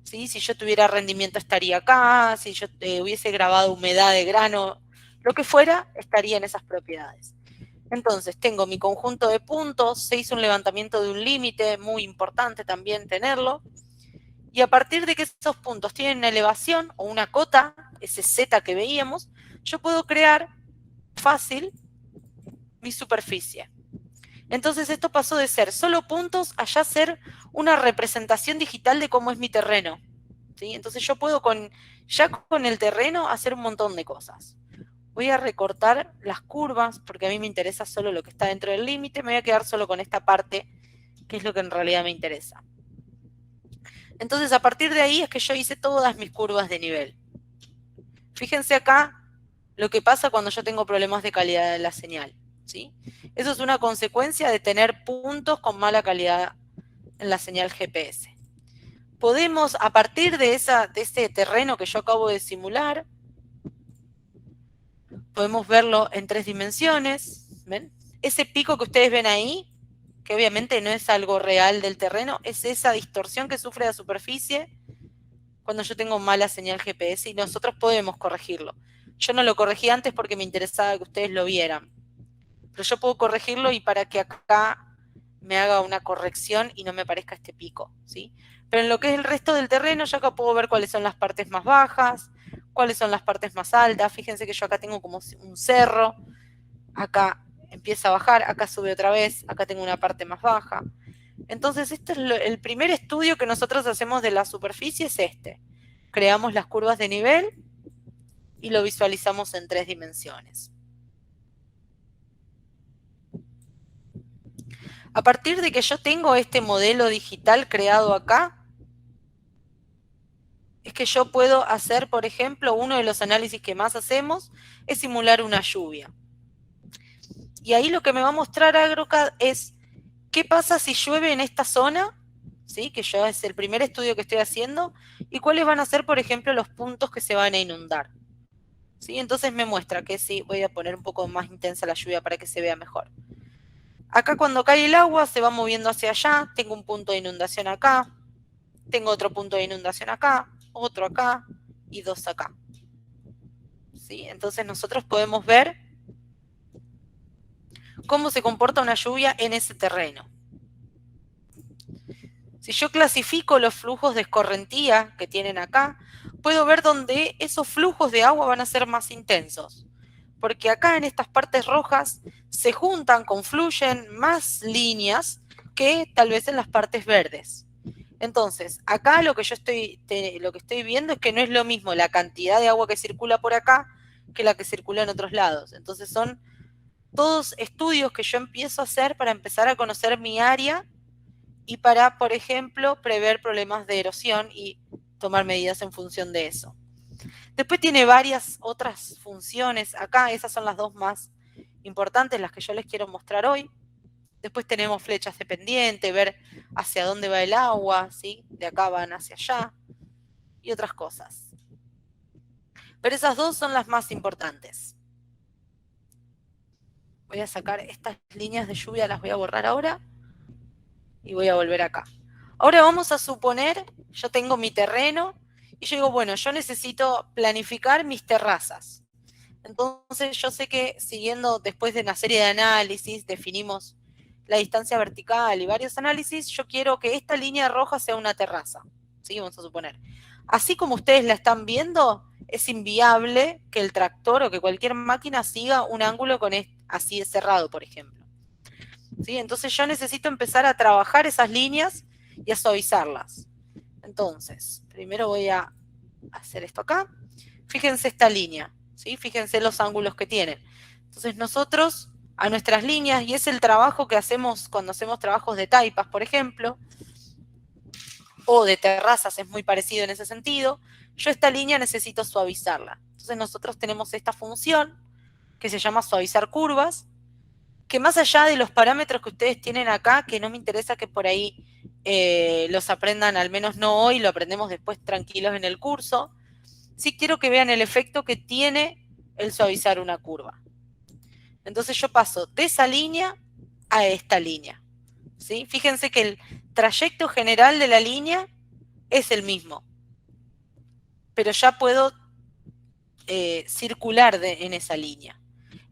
¿sí? Si yo tuviera rendimiento estaría acá, si yo hubiese grabado humedad de grano, lo que fuera, estaría en esas propiedades. Entonces, tengo mi conjunto de puntos, se hizo un levantamiento de un límite, muy importante también tenerlo, y a partir de que esos puntos tienen una elevación o una cota, ese Z que veíamos, yo puedo crear fácil mi superficie. Entonces esto pasó de ser solo puntos a ya ser una representación digital de cómo es mi terreno. ¿Sí? Entonces yo puedo ya con el terreno hacer un montón de cosas. Voy a recortar las curvas porque a mí me interesa solo lo que está dentro del límite. Me voy a quedar solo con esta parte, que es lo que en realidad me interesa. Entonces a partir de ahí es que yo hice todas mis curvas de nivel. Fíjense acá lo que pasa cuando yo tengo problemas de calidad de la señal, ¿sí? Eso es una consecuencia de tener puntos con mala calidad en la señal GPS. Podemos, a partir de ese terreno que yo acabo de simular, podemos verlo en 3 dimensiones, ¿ven? Ese pico que ustedes ven ahí, que obviamente no es algo real del terreno, es esa distorsión que sufre la superficie cuando yo tengo mala señal GPS y nosotros podemos corregirlo. Yo no lo corregí antes porque me interesaba que ustedes lo vieran, pero yo puedo corregirlo y para que acá me haga una corrección y no me parezca este pico, ¿sí? Pero en lo que es el resto del terreno, yo acá puedo ver cuáles son las partes más bajas, cuáles son las partes más altas. Fíjense que yo acá tengo como un cerro, acá empieza a bajar, acá sube otra vez, acá tengo una parte más baja. Entonces, este es el primer estudio que nosotros hacemos de la superficie, es este. Creamos las curvas de nivel y lo visualizamos en 3 dimensiones. A partir de que yo tengo este modelo digital creado acá, es que yo puedo hacer, por ejemplo, uno de los análisis que más hacemos es simular una lluvia. Y ahí lo que me va a mostrar AgroCAD es qué pasa si llueve en esta zona, ¿sí? Que yo es el primer estudio que estoy haciendo, y cuáles van a ser, por ejemplo, los puntos que se van a inundar. ¿Sí? Entonces me muestra que sí, voy a poner un poco más intensa la lluvia para que se vea mejor. Acá cuando cae el agua se va moviendo hacia allá, tengo un punto de inundación acá, tengo otro punto de inundación acá, otro acá y dos acá. ¿Sí? Entonces nosotros podemos ver cómo se comporta una lluvia en ese terreno. Si yo clasifico los flujos de escorrentía que tienen acá, puedo ver dónde esos flujos de agua van a ser más intensos. Porque acá en estas partes rojas se juntan, confluyen más líneas que tal vez en las partes verdes. Entonces, acá lo que yo estoy viendo es que no es lo mismo la cantidad de agua que circula por acá que la que circula en otros lados. Entonces son todos estudios que yo empiezo a hacer para empezar a conocer mi área y para, por ejemplo, prever problemas de erosión y tomar medidas en función de eso. Después tiene varias otras funciones acá, esas son las dos más importantes, las que yo les quiero mostrar hoy. Después tenemos flechas de pendiente, ver hacia dónde va el agua, ¿sí? De acá van hacia allá y otras cosas. Pero esas dos son las más importantes. Voy a sacar estas líneas de lluvia, las voy a borrar ahora y voy a volver acá. Ahora vamos a suponer, yo tengo mi terreno y yo digo, bueno, yo necesito planificar mis terrazas. Entonces yo sé que siguiendo después de una serie de análisis, definimos la distancia vertical y varios análisis, yo quiero que esta línea roja sea una terraza. ¿Sí? Vamos a suponer. Así como ustedes la están viendo, es inviable que el tractor o que cualquier máquina siga un ángulo con así de cerrado, por ejemplo. ¿Sí? Entonces yo necesito empezar a trabajar esas líneas y a suavizarlas. Entonces, primero voy a hacer esto acá. Fíjense esta línea, ¿sí? Fíjense los ángulos que tienen. Entonces nosotros a nuestras líneas, y es el trabajo que hacemos cuando hacemos trabajos de taipas, por ejemplo, o de terrazas, es muy parecido en ese sentido, yo esta línea necesito suavizarla. Entonces nosotros tenemos esta función que se llama suavizar curvas, que más allá de los parámetros que ustedes tienen acá, que no me interesa que por ahí los aprendan, al menos no hoy, lo aprendemos después tranquilos en el curso, sí quiero que vean el efecto que tiene el suavizar una curva. Entonces yo paso de esa línea a esta línea. ¿Sí? Fíjense que el trayecto general de la línea es el mismo, pero ya puedo circular en esa línea.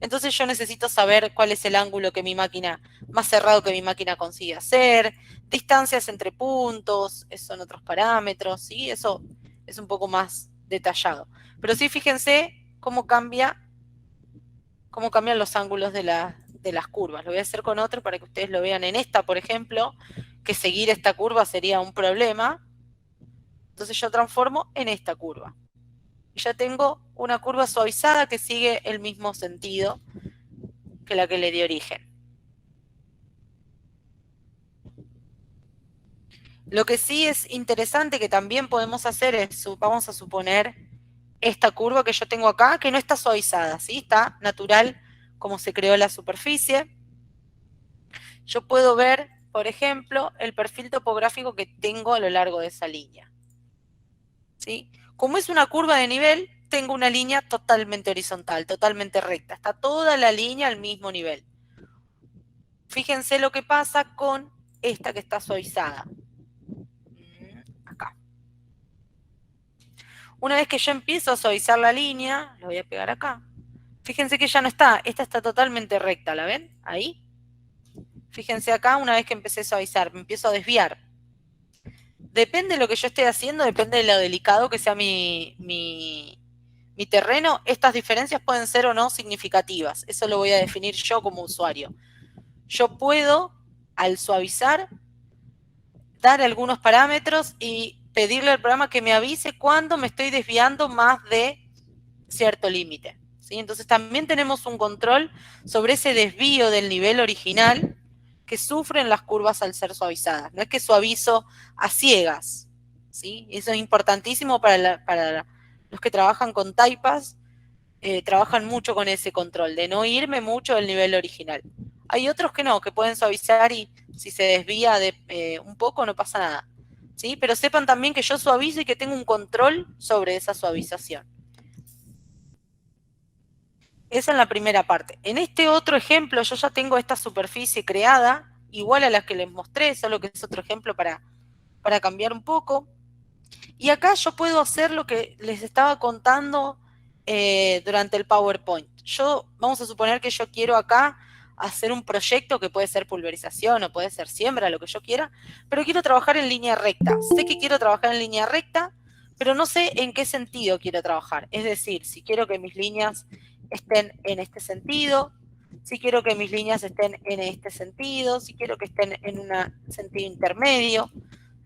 Entonces yo necesito saber cuál es el ángulo que mi máquina, más cerrado que mi máquina consigue hacer, distancias entre puntos, esos son otros parámetros, ¿sí? Eso es un poco más detallado. Pero sí, fíjense cómo cambian los ángulos de las curvas. Lo voy a hacer con otro para que ustedes lo vean en esta, por ejemplo, que seguir esta curva sería un problema. Entonces yo transformo en esta curva. Y ya tengo una curva suavizada que sigue el mismo sentido que la que le dio origen. Lo que sí es interesante que también podemos hacer es, vamos a suponer, esta curva que yo tengo acá, que no está suavizada, ¿sí? Está natural como se creó la superficie. Yo puedo ver, por ejemplo, el perfil topográfico que tengo a lo largo de esa línea. ¿Sí? Como es una curva de nivel, tengo una línea totalmente horizontal, totalmente recta. Está toda la línea al mismo nivel. Fíjense lo que pasa con esta que está suavizada. Acá. Una vez que yo empiezo a suavizar la línea, lo voy a pegar acá. Fíjense que ya no está, esta está totalmente recta, ¿la ven? Ahí. Fíjense acá, una vez que empecé a suavizar, me empiezo a desviar. Depende de lo que yo esté haciendo, depende de lo delicado que sea mi terreno, estas diferencias pueden ser o no significativas. Eso lo voy a definir yo como usuario. Yo puedo, al suavizar, dar algunos parámetros y pedirle al programa que me avise cuando me estoy desviando más de cierto límite. ¿Sí? Entonces también tenemos un control sobre ese desvío del nivel original que sufren las curvas al ser suavizadas. No es que suavizo a ciegas. ¿Sí? Eso es importantísimo para los que trabajan con taipas, trabajan mucho con ese control, de no irme mucho del nivel original. Hay otros que no, que pueden suavizar y si se desvía un poco no pasa nada. ¿Sí? Pero sepan también que yo suavizo y que tengo un control sobre esa suavización. Esa en la primera parte. En este otro ejemplo yo ya tengo esta superficie creada, igual a la que les mostré, solo que es otro ejemplo para cambiar un poco. Y acá yo puedo hacer lo que les estaba contando durante el PowerPoint. Vamos a suponer que yo quiero acá hacer un proyecto que puede ser pulverización o puede ser siembra, lo que yo quiera, pero quiero trabajar en línea recta. Sé que quiero trabajar en línea recta, pero no sé en qué sentido quiero trabajar. Es decir, si quiero que mis líneas estén en este sentido, si quiero que mis líneas estén en este sentido, si quiero que estén en un sentido intermedio.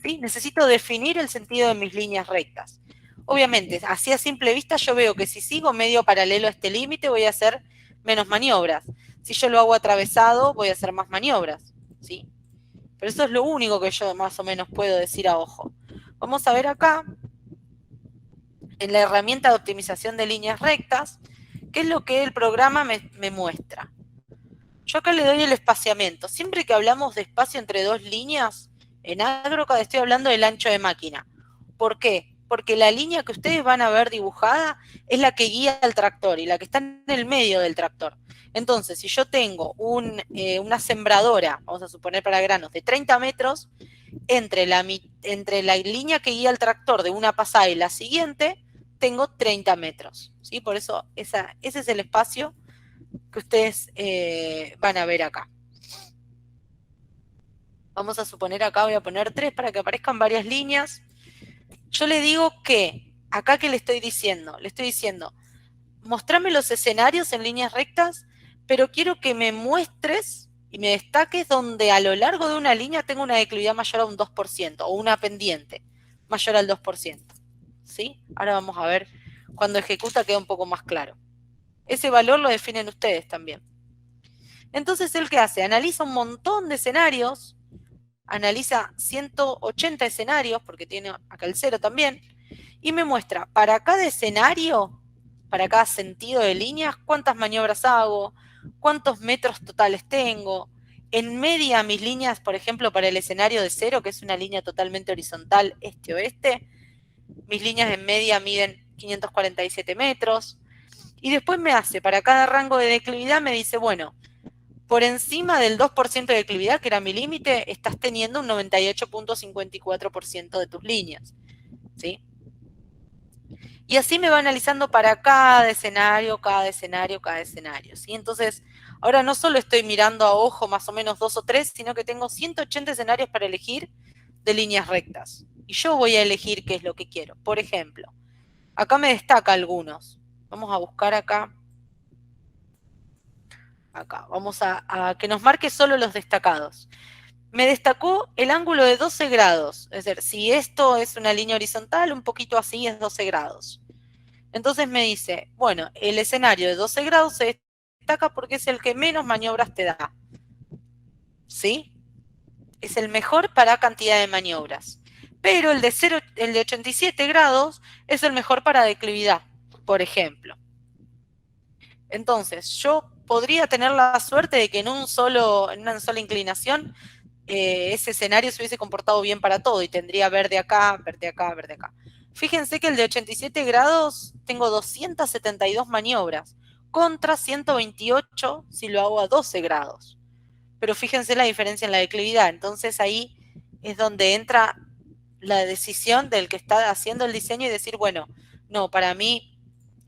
¿Sí? Necesito definir el sentido de mis líneas rectas. Obviamente, así a simple vista yo veo que si sigo medio paralelo a este límite voy a hacer menos maniobras. Si yo lo hago atravesado voy a hacer más maniobras. ¿Sí? Pero eso es lo único que yo más o menos puedo decir a ojo. Vamos a ver acá, en la herramienta de optimización de líneas rectas, qué es lo que el programa me muestra. Yo acá le doy el espaciamiento. Siempre que hablamos de espacio entre dos líneas, en AutoCAD estoy hablando del ancho de máquina. ¿Por qué? Porque la línea que ustedes van a ver dibujada es la que guía al tractor y la que está en el medio del tractor. Entonces, si yo tengo una sembradora, vamos a suponer para granos, de 30 metros, entre la línea que guía al tractor de una pasada y la siguiente, tengo 30 metros. ¿Sí? Por eso ese es el espacio que ustedes van a ver acá. Vamos a suponer acá, voy a poner 3 para que aparezcan varias líneas. Yo le digo que, acá que le estoy diciendo, mostrame los escenarios en líneas rectas, pero quiero que me muestres y me destaques donde a lo largo de una línea tengo una declividad mayor a un 2% o una pendiente mayor al 2%. ¿Sí? Ahora vamos a ver, cuando ejecuta queda un poco más claro. Ese valor lo definen ustedes también. Entonces, ¿él qué hace? Analiza un montón de escenarios, analiza 180 escenarios, porque tiene acá el 0 también, y me muestra para cada escenario, para cada sentido de líneas, cuántas maniobras hago, cuántos metros totales tengo. En media mis líneas, por ejemplo, para el escenario de 0, que es una línea totalmente horizontal este-oeste, mis líneas en media miden 547 metros. Y después me hace, para cada rango de declividad, me dice, bueno, por encima del 2% de declividad, que era mi límite, estás teniendo un 98.54% de tus líneas. ¿Sí? Y así me va analizando para cada escenario, cada escenario, cada escenario. ¿Sí? Entonces, ahora no solo estoy mirando a ojo más o menos 2 o 3, sino que tengo 180 escenarios para elegir de líneas rectas. Y yo voy a elegir qué es lo que quiero. Por ejemplo, acá me destaca algunos. Vamos a buscar acá. Vamos a que nos marque solo los destacados. Me destacó el ángulo de 12 grados. Es decir, si esto es una línea horizontal, un poquito así es 12 grados. Entonces me dice, bueno, el escenario de 12 grados se destaca porque es el que menos maniobras te da. ¿Sí? Es el mejor para cantidad de maniobras. Pero el de 87 grados es el mejor para declividad, por ejemplo. Entonces, yo podría tener la suerte de que en una sola inclinación ese escenario se hubiese comportado bien para todo y tendría verde acá, verde acá, verde acá. Fíjense que el de 87 grados tengo 272 maniobras contra 128 si lo hago a 12 grados. Pero fíjense la diferencia en la declividad. Entonces ahí es donde entra la decisión del que está haciendo el diseño y decir, bueno, no, para mí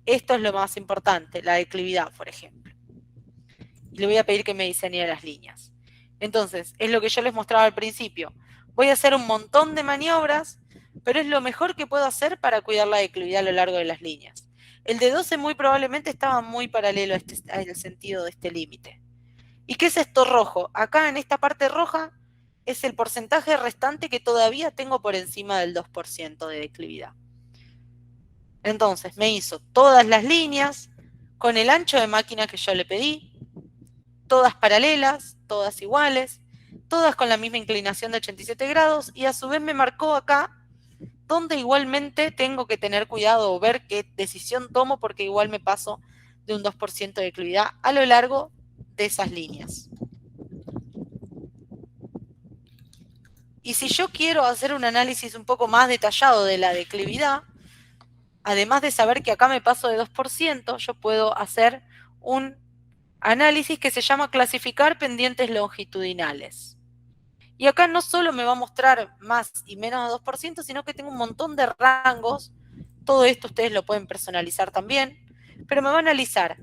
esto es lo más importante, la declividad, por ejemplo. Y le voy a pedir que me diseñe las líneas. Entonces, es lo que yo les mostraba al principio. Voy a hacer un montón de maniobras, pero es lo mejor que puedo hacer para cuidar la declividad a lo largo de las líneas. El de 12 muy probablemente estaba muy paralelo al sentido de este límite. ¿Y qué es esto rojo? Acá en esta parte roja es el porcentaje restante que todavía tengo por encima del 2% de declividad. Entonces me hizo todas las líneas con el ancho de máquina que yo le pedí, todas paralelas, todas iguales, todas con la misma inclinación de 87 grados y a su vez me marcó acá donde igualmente tengo que tener cuidado o ver qué decisión tomo porque igual me paso de un 2% de declividad a lo largo de esas líneas. Y si yo quiero hacer un análisis un poco más detallado de la declividad, además de saber que acá me paso de 2%, yo puedo hacer un análisis que se llama clasificar pendientes longitudinales. Y acá no solo me va a mostrar más y menos de 2%, sino que tengo un montón de rangos. Todo esto ustedes lo pueden personalizar también, pero me va a analizar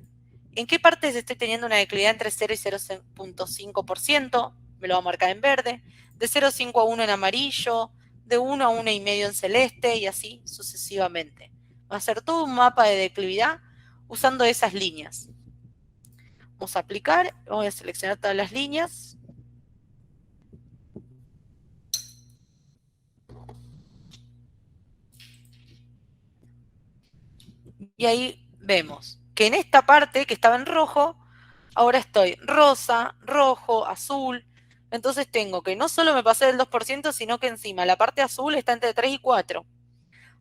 en qué partes estoy teniendo una declividad entre 0 y 0,5%, me lo va a marcar en verde, de 0,5 a 1 en amarillo, de 1 a 1,5 en celeste y así sucesivamente. Va a ser todo un mapa de declividad usando esas líneas. Vamos a aplicar, voy a seleccionar todas las líneas. Y ahí vemos que en esta parte que estaba en rojo, ahora estoy rosa, rojo, azul. Entonces tengo que no solo me pasé del 2%, sino que encima la parte azul está entre 3 y 4.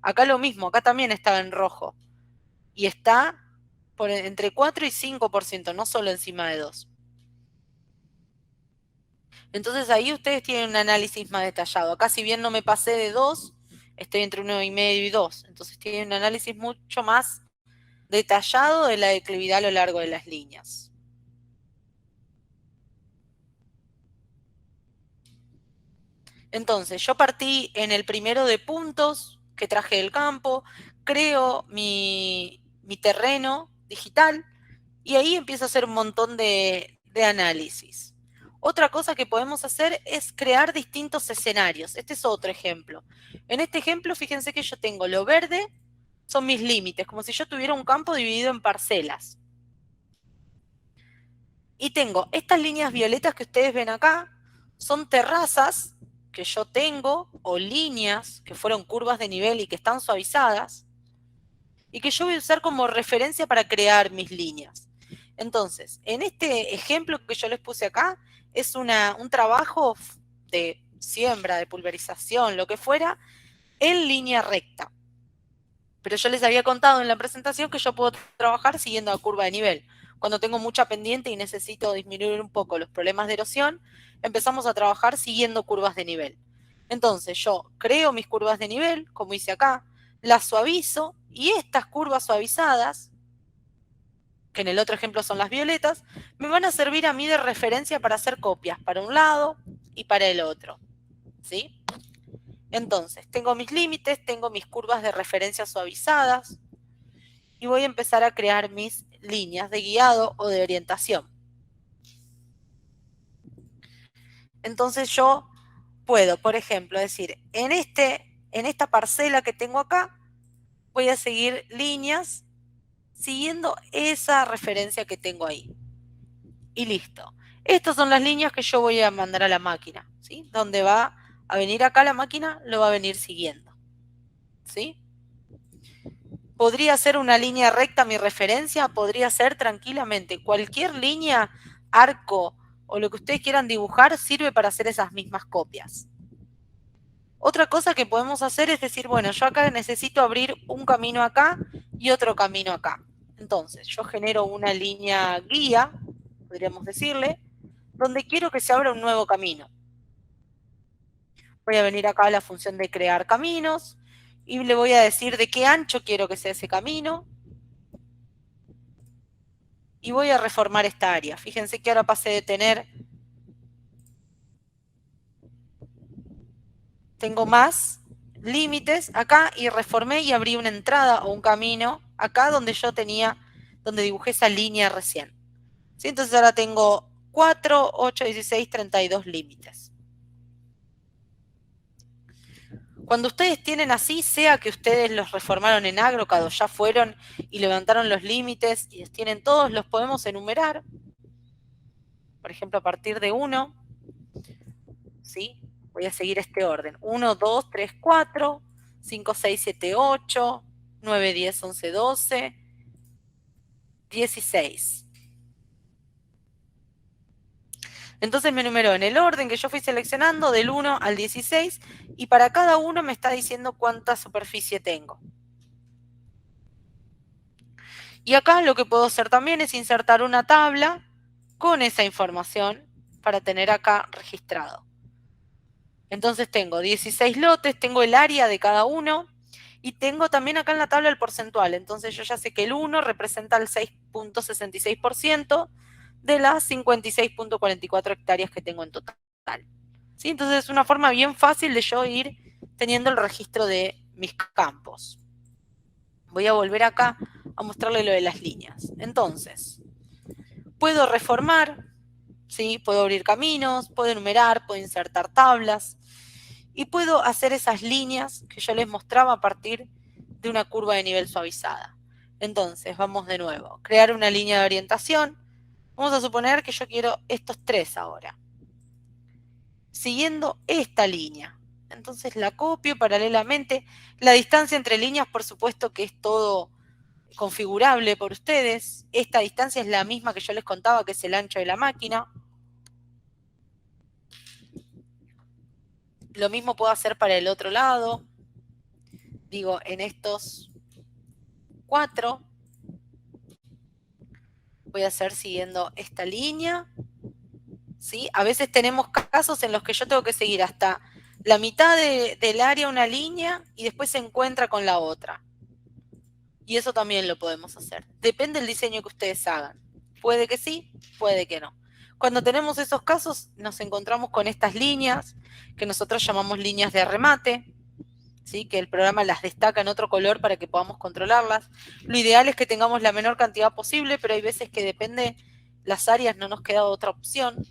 Acá lo mismo, acá también estaba en rojo. Y está por entre 4 y 5%, no solo encima de 2. Entonces ahí ustedes tienen un análisis más detallado. Acá si bien no me pasé de 2, estoy entre 1,5 y 2. Entonces tienen un análisis mucho más detallado de la declividad a lo largo de las líneas. Entonces, yo partí en el primero de puntos que traje del campo, creo mi terreno digital y ahí empiezo a hacer un montón de análisis. Otra cosa que podemos hacer es crear distintos escenarios. Este es otro ejemplo. En este ejemplo, fíjense que yo tengo lo verde, son mis límites, como si yo tuviera un campo dividido en parcelas. Y tengo estas líneas violetas que ustedes ven acá, son terrazas que yo tengo o líneas que fueron curvas de nivel y que están suavizadas y que yo voy a usar como referencia para crear mis líneas. Entonces, en este ejemplo que yo les puse acá, es un trabajo de siembra, de pulverización, lo que fuera, en línea recta. Pero yo les había contado en la presentación que yo puedo trabajar siguiendo la curva de nivel. Cuando tengo mucha pendiente y necesito disminuir un poco los problemas de erosión, empezamos a trabajar siguiendo curvas de nivel. Entonces yo creo mis curvas de nivel, como hice acá, las suavizo y estas curvas suavizadas, que en el otro ejemplo son las violetas, me van a servir a mí de referencia para hacer copias para un lado y para el otro. ¿Sí? Entonces, tengo mis límites, tengo mis curvas de referencia suavizadas y voy a empezar a crear mis líneas de guiado o de orientación. Entonces yo puedo, por ejemplo, decir, en esta parcela que tengo acá, voy a seguir líneas siguiendo esa referencia que tengo ahí. Y listo. Estas son las líneas que yo voy a mandar a la máquina, ¿sí? Donde va a venir acá la máquina, lo va a venir siguiendo, ¿sí? Podría ser una línea recta mi referencia, podría ser tranquilamente cualquier línea, arco o lo que ustedes quieran dibujar sirve para hacer esas mismas copias. Otra cosa que podemos hacer es decir, bueno, yo acá necesito abrir un camino acá y otro camino acá. Entonces, yo genero una línea guía, podríamos decirle, donde quiero que se abra un nuevo camino. Voy a venir acá a la función de crear caminos y le voy a decir de qué ancho quiero que sea ese camino. Y voy a reformar esta área. Fíjense que ahora pasé de tener, tengo más límites acá y reformé y abrí una entrada o un camino acá donde yo tenía, donde dibujé esa línea recién. ¿Sí? Entonces ahora tengo 4, 8, 16, 32 límites. Cuando ustedes tienen así, sea que ustedes los reformaron en AgroCAD o ya fueron y levantaron los límites y los tienen todos, los podemos enumerar. Por ejemplo, a partir de 1, ¿sí? Voy a seguir este orden. 1, 2, 3, 4, 5, 6, 7, 8, 9, 10, 11, 12, 16. Entonces me enumeró en el orden que yo fui seleccionando del 1 al 16 y para cada uno me está diciendo cuánta superficie tengo. Y acá lo que puedo hacer también es insertar una tabla con esa información para tener acá registrado. Entonces tengo 16 lotes, tengo el área de cada uno Y tengo también acá en la tabla el porcentual, entonces yo ya sé que el 1 representa el 6,66% de las 56,44 hectáreas que tengo en total. ¿Sí? Entonces es una forma bien fácil de yo ir teniendo el registro de mis campos. Voy a volver acá a mostrarle lo de las líneas. Entonces, puedo reformar, ¿sí? Puedo abrir caminos, puedo enumerar, puedo insertar tablas y puedo hacer esas líneas que yo les mostraba a partir de una curva de nivel suavizada. Entonces, vamos de nuevo. Crear una línea de orientación. Vamos a suponer que yo quiero estos tres ahora. Siguiendo esta línea. Entonces la copio paralelamente. La distancia entre líneas, por supuesto que es todo configurable por ustedes. Esta distancia es la misma que yo les contaba, que es el ancho de la máquina. Lo mismo puedo hacer para el otro lado. Digo, en estos 4 voy a hacer siguiendo esta línea. ¿Sí? A veces tenemos casos en los que yo tengo que seguir hasta la mitad del área una línea y después se encuentra con la otra. Y eso también lo podemos hacer. Depende del diseño que ustedes hagan. Puede que sí, puede que no. Cuando tenemos esos casos, nos encontramos con estas líneas, que nosotros llamamos líneas de remate, ¿sí? Que el programa las destaca en otro color para que podamos controlarlas. Lo ideal es que tengamos la menor cantidad posible, pero hay veces que depende las áreas, no nos queda otra opción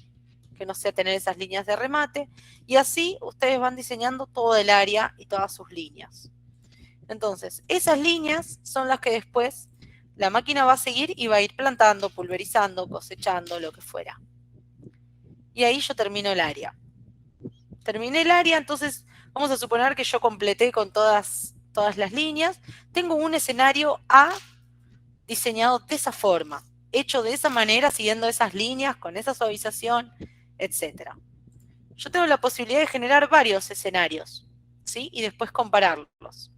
que no sea tener esas líneas de remate. Y así ustedes van diseñando todo el área y todas sus líneas. Entonces, esas líneas son las que después la máquina va a seguir y va a ir plantando, pulverizando, cosechando, lo que fuera. Y ahí yo termino el área. Terminé el área, entonces vamos a suponer que yo completé con todas las líneas. Tengo un escenario A diseñado de esa forma, hecho de esa manera, siguiendo esas líneas, con esa suavización, etc. Yo tengo la posibilidad de generar varios escenarios, ¿sí? Y después compararlos.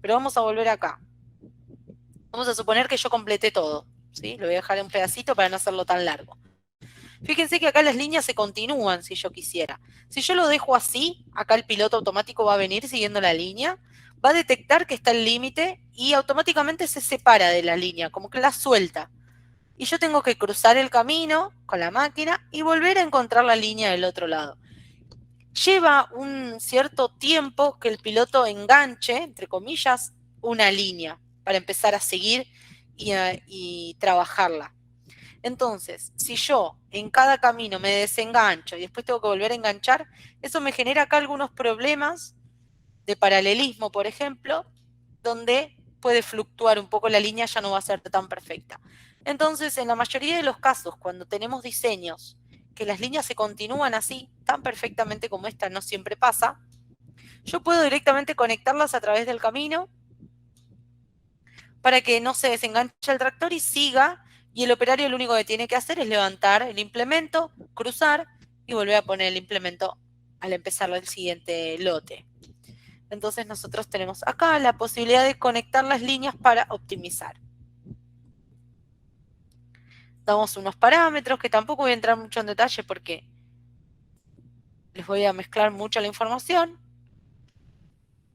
Pero vamos a volver acá. Vamos a suponer que yo completé todo, ¿sí? Lo voy a dejar en un pedacito para no hacerlo tan largo. Fíjense que acá las líneas se continúan si yo quisiera. Si yo lo dejo así, acá el piloto automático va a venir siguiendo la línea, va a detectar que está el límite y automáticamente se separa de la línea, como que la suelta. Y yo tengo que cruzar el camino con la máquina y volver a encontrar la línea del otro lado. Lleva un cierto tiempo que el piloto enganche, entre comillas, una línea para empezar a seguir y trabajarla. Entonces, si yo en cada camino me desengancho y después tengo que volver a enganchar, eso me genera acá algunos problemas de paralelismo, por ejemplo, donde puede fluctuar un poco la línea, ya no va a ser tan perfecta. Entonces, en la mayoría de los casos, cuando tenemos diseños que las líneas se continúan así, tan perfectamente como esta no siempre pasa, yo puedo directamente conectarlas a través del camino para que no se desenganche el tractor y siga, y el operario lo único que tiene que hacer es levantar el implemento, cruzar y volver a poner el implemento al empezar el siguiente lote. Entonces nosotros tenemos acá la posibilidad de conectar las líneas para optimizar. Damos unos parámetros que tampoco voy a entrar mucho en detalle porque les voy a mezclar mucho la información,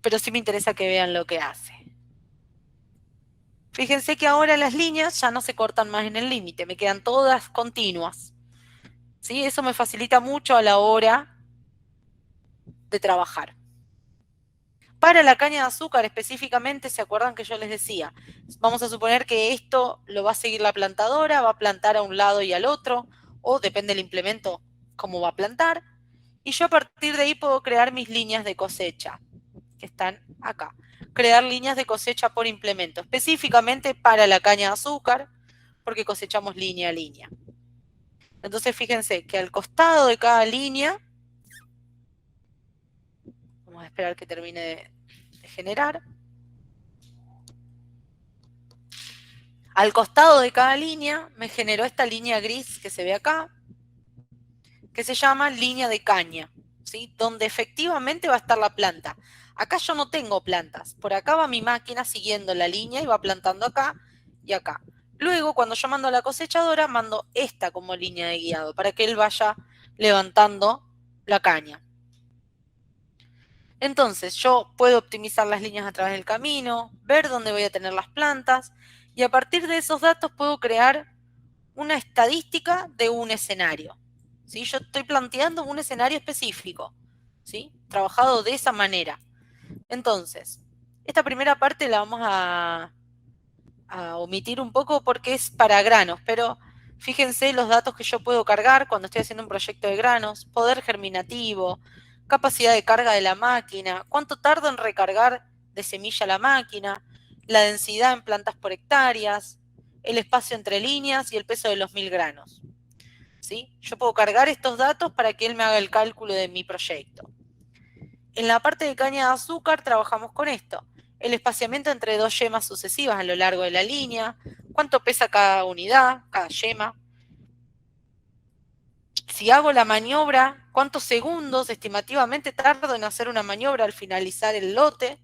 pero sí me interesa que vean lo que hace. Fíjense que ahora las líneas ya no se cortan más en el límite, me quedan todas continuas. ¿Sí? Eso me facilita mucho a la hora de trabajar. Para la caña de azúcar específicamente, ¿se acuerdan que yo les decía? Vamos a suponer que esto lo va a seguir la plantadora, va a plantar a un lado y al otro, o depende del implemento cómo va a plantar, y yo a partir de ahí puedo crear mis líneas de cosecha, que están acá. Crear líneas de cosecha por implemento, específicamente para la caña de azúcar, porque cosechamos línea a línea. Entonces fíjense que al costado de cada línea, vamos a esperar que termine de generar, al costado de cada línea me generó esta línea gris que se ve acá, que se llama línea de caña, ¿sí? Donde efectivamente va a estar la planta. Acá yo no tengo plantas, por acá va mi máquina siguiendo la línea y va plantando acá y acá. Luego, cuando yo mando a la cosechadora, mando esta como línea de guiado para que él vaya levantando la caña. Entonces, yo puedo optimizar las líneas a través del camino, ver dónde voy a tener las plantas, y a partir de esos datos puedo crear una estadística de un escenario. ¿Sí? Yo estoy planteando un escenario específico, ¿sí? Trabajado de esa manera. Entonces, esta primera parte la vamos a omitir un poco porque es para granos, pero fíjense los datos que yo puedo cargar cuando estoy haciendo un proyecto de granos: poder germinativo, capacidad de carga de la máquina, cuánto tardo en recargar de semilla la máquina, la densidad en plantas por hectáreas, el espacio entre líneas y el peso de los 1000 granos. ¿Sí? Yo puedo cargar estos datos para que él me haga el cálculo de mi proyecto. En la parte de caña de azúcar trabajamos con esto: el espaciamiento entre dos yemas sucesivas a lo largo de la línea, cuánto pesa cada unidad, cada yema. Si hago la maniobra, cuántos segundos estimativamente tardo en hacer una maniobra al finalizar el lote,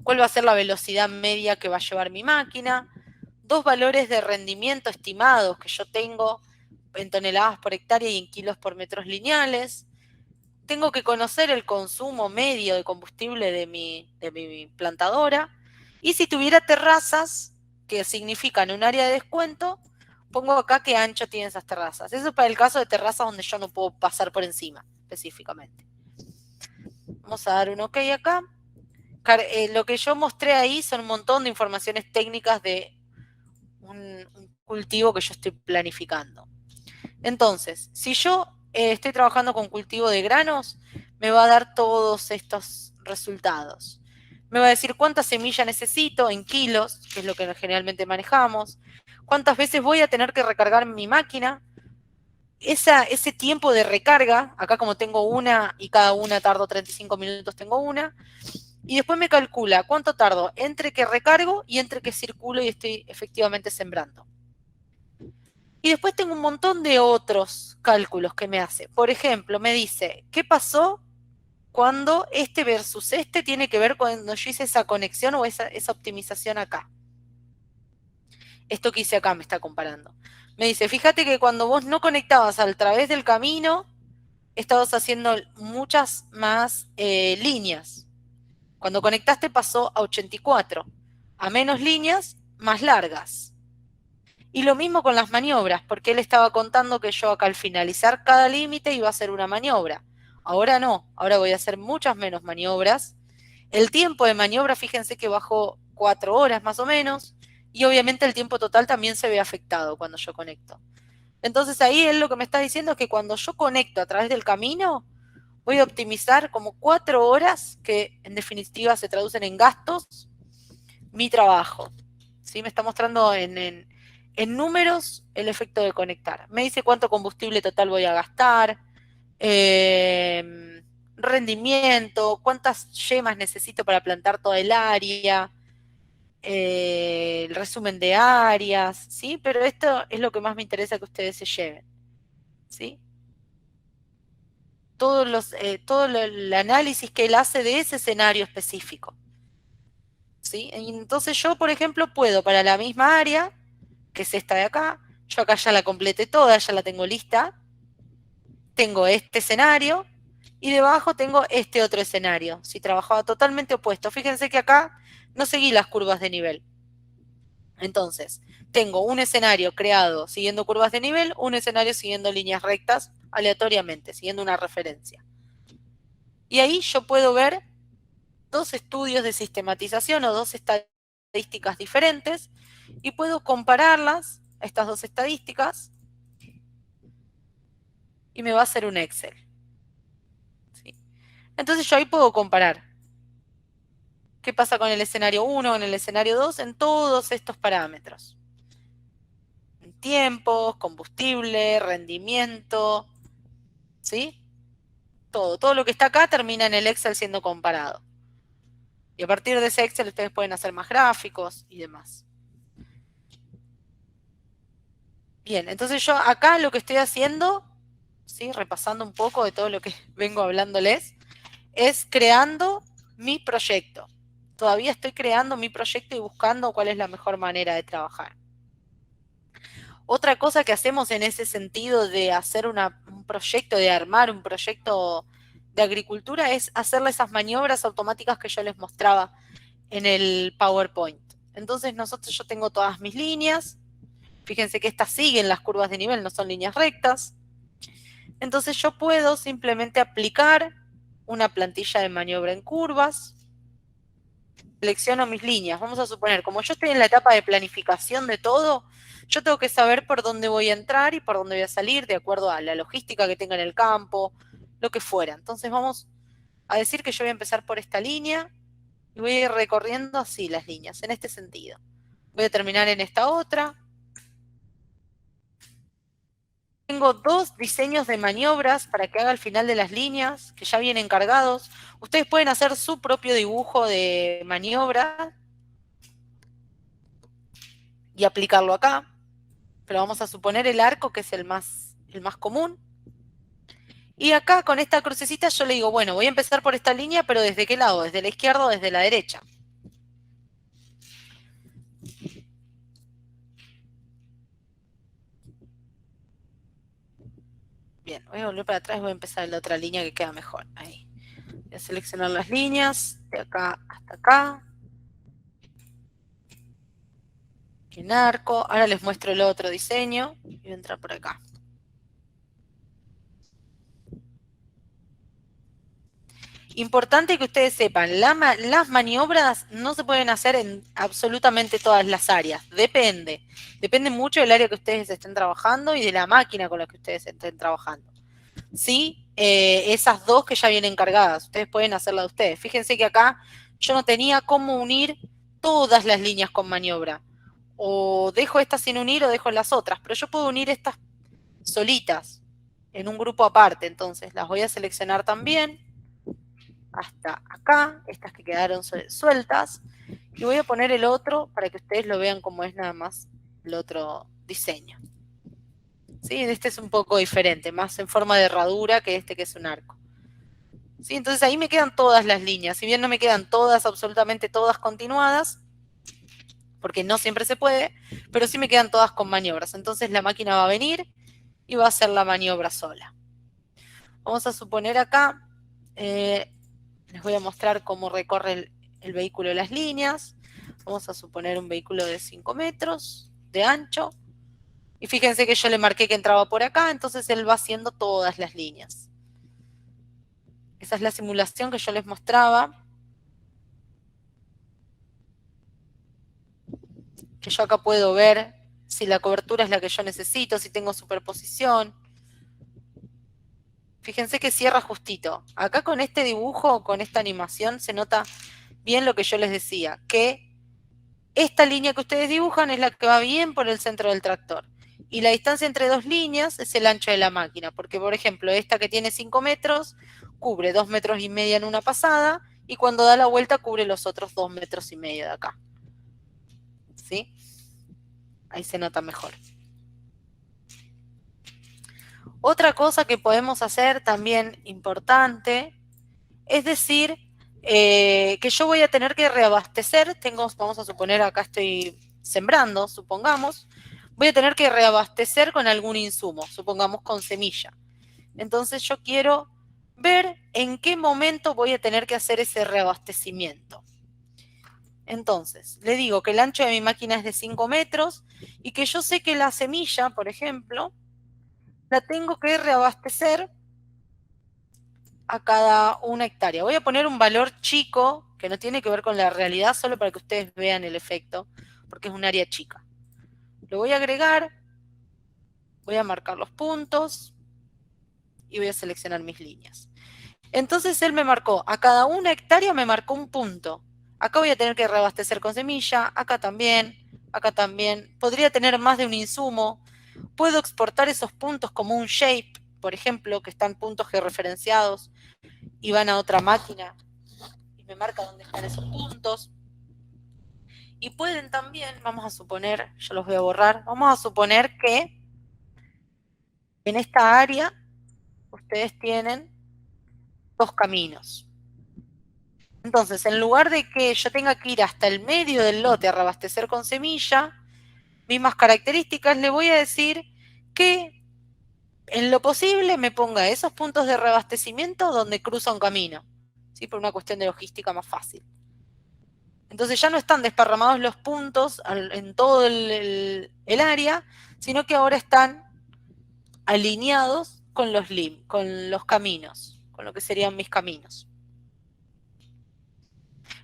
cuál va a ser la velocidad media que va a llevar mi máquina, dos valores de rendimiento estimados que yo tengo en toneladas por hectárea y en kilos por metros lineales. Tengo que conocer el consumo medio de combustible de mi plantadora. Y si tuviera terrazas, que significan un área de descuento, pongo acá qué ancho tienen esas terrazas. Eso es para el caso de terrazas donde yo no puedo pasar por encima, específicamente. Vamos a dar un OK acá. Lo que yo mostré ahí son un montón de informaciones técnicas de un cultivo que yo estoy planificando. Entonces, si yo estoy trabajando con cultivo de granos, me va a dar todos estos resultados. Me va a decir cuánta semilla necesito en kilos, que es lo que generalmente manejamos, cuántas veces voy a tener que recargar mi máquina, ese tiempo de recarga, acá como tengo una y cada una tardo 35 minutos, tengo una, y después me calcula cuánto tardo entre que recargo y entre que circulo y estoy efectivamente sembrando. Y después tengo un montón de otros cálculos que me hace. Por ejemplo, me dice, ¿qué pasó cuando este versus este tiene que ver cuando yo hice esa conexión o esa optimización acá? Esto que hice acá me está comparando. Me dice, fíjate que cuando vos no conectabas a través del camino, estabas haciendo muchas más líneas. Cuando conectaste pasó a 84, a menos líneas, más largas. Y lo mismo con las maniobras, porque él estaba contando que yo acá al finalizar cada límite iba a hacer una maniobra. Ahora no, ahora voy a hacer muchas menos maniobras. El tiempo de maniobra, fíjense que bajó 4 horas más o menos, y obviamente el tiempo total también se ve afectado cuando yo conecto. Entonces ahí él lo que me está diciendo es que cuando yo conecto a través del camino, voy a optimizar como 4 horas, que en definitiva se traducen en gastos, mi trabajo. ¿Sí? Me está mostrando en números el efecto de conectar. Me dice cuánto combustible total voy a gastar, rendimiento, cuántas yemas necesito para plantar toda el área, el resumen de áreas, ¿sí? Pero esto es lo que más me interesa que ustedes se lleven, ¿sí? Todo el análisis que él hace de ese escenario específico, ¿sí? Y entonces yo, por ejemplo, puedo para la misma área, que es esta de acá, yo acá ya la completé toda, ya la tengo lista, tengo este escenario y debajo tengo este otro escenario, si trabajaba totalmente opuesto. Fíjense que acá no seguí las curvas de nivel. Entonces, tengo un escenario creado siguiendo curvas de nivel, un escenario siguiendo líneas rectas aleatoriamente, siguiendo una referencia. Y ahí yo puedo ver dos estudios de sistematización o dos estadísticas diferentes y puedo compararlas, estas dos estadísticas, y me va a hacer un Excel. ¿Sí? Entonces yo ahí puedo comparar qué pasa con el escenario 1, con el escenario 2, en todos estos parámetros. Tiempos, combustible, rendimiento, ¿sí? Todo lo que está acá termina en el Excel siendo comparado. Y a partir de ese Excel ustedes pueden hacer más gráficos y demás. Bien, entonces yo acá lo que estoy haciendo, ¿sí? Repasando un poco de todo lo que vengo hablándoles, es creando mi proyecto. Todavía estoy creando mi proyecto y buscando cuál es la mejor manera de trabajar. Otra cosa que hacemos en ese sentido de hacer un proyecto, de armar un proyecto de agricultura es hacerle esas maniobras automáticas que yo les mostraba en el PowerPoint. Entonces yo tengo todas mis líneas. Fíjense que estas siguen las curvas de nivel, no son líneas rectas. Entonces yo puedo simplemente aplicar una plantilla de maniobra en curvas. Selecciono mis líneas. Vamos a suponer, como yo estoy en la etapa de planificación de todo, yo tengo que saber por dónde voy a entrar y por dónde voy a salir, de acuerdo a la logística que tenga en el campo, lo que fuera. Entonces vamos a decir que yo voy a empezar por esta línea y voy a ir recorriendo así las líneas, en este sentido. Voy a terminar en esta otra. Tengo 2 diseños de maniobras para que haga al final de las líneas, que ya vienen cargados. Ustedes pueden hacer su propio dibujo de maniobra y aplicarlo acá. Pero vamos a suponer el arco, que es el más común. Y acá con esta crucecita yo le digo, bueno, voy a empezar por esta línea, pero ¿desde qué lado? ¿Desde la izquierda o desde la derecha? Bien, voy a volver para atrás y voy a empezar en la otra línea que queda mejor. Ahí. Voy a seleccionar las líneas de acá hasta acá. En arco. Ahora les muestro el otro diseño y voy a entrar por acá. Importante que ustedes sepan, las maniobras no se pueden hacer en absolutamente todas las áreas. Depende mucho del área que ustedes estén trabajando y de la máquina con la que ustedes estén trabajando. Sí, esas 2 que ya vienen cargadas, ustedes pueden hacerla de ustedes. Fíjense que acá yo no tenía cómo unir todas las líneas con maniobra. O dejo estas sin unir o dejo las otras, pero yo puedo unir estas solitas en un grupo aparte. Entonces las voy a seleccionar también hasta acá, estas que quedaron sueltas, y voy a poner el otro para que ustedes lo vean como es nada más el otro diseño. ¿Sí? Este es un poco diferente, más en forma de herradura que este que es un arco. ¿Sí? Entonces ahí me quedan todas las líneas, si bien no me quedan todas, absolutamente todas continuadas, porque no siempre se puede, pero sí me quedan todas con maniobras. Entonces la máquina va a venir y va a hacer la maniobra sola. Vamos a suponer acá, les voy a mostrar cómo recorre el vehículo las líneas. Vamos a suponer un vehículo de 5 metros de ancho. Y fíjense que yo le marqué que entraba por acá, entonces él va haciendo todas las líneas. Esa es la simulación que yo les mostraba. Que yo acá puedo ver si la cobertura es la que yo necesito, si tengo superposición. Fíjense que cierra justito. Acá con este dibujo, con esta animación, se nota bien lo que yo les decía, que esta línea que ustedes dibujan es la que va bien por el centro del tractor. Y la distancia entre 2 líneas es el ancho de la máquina, porque por ejemplo, esta que tiene 5 metros, cubre 2,5 metros en una pasada, y cuando da la vuelta cubre los otros 2,5 metros de acá. ¿Sí? Ahí se nota mejor. Otra cosa que podemos hacer también importante, es decir, que yo voy a tener que reabastecer, vamos a suponer, acá estoy sembrando, supongamos, voy a tener que reabastecer con algún insumo, supongamos con semilla. Entonces yo quiero ver en qué momento voy a tener que hacer ese reabastecimiento. Entonces, le digo que el ancho de mi máquina es de 5 metros y que yo sé que la semilla, por ejemplo, la tengo que reabastecer a cada 1 hectárea. Voy a poner un valor chico que no tiene que ver con la realidad, solo para que ustedes vean el efecto, porque es un área chica. Lo voy a agregar, voy a marcar los puntos y voy a seleccionar mis líneas. Entonces él me marcó, a cada 1 hectárea me marcó un punto. Acá voy a tener que reabastecer con semilla, acá también, acá también. Podría tener más de un insumo. Puedo exportar esos puntos como un shape, por ejemplo, que están puntos georreferenciados y van a otra máquina y me marca dónde están esos puntos. Y pueden también, vamos a suponer, yo los voy a borrar, vamos a suponer que en esta área ustedes tienen 2 caminos. Entonces, en lugar de que yo tenga que ir hasta el medio del lote a reabastecer con semilla, mismas características, le voy a decir que en lo posible me ponga esos puntos de reabastecimiento donde cruza un camino, ¿sí? Por una cuestión de logística más fácil. Entonces ya no están desparramados los puntos en todo el área, sino que ahora están alineados con con los caminos, con lo que serían mis caminos.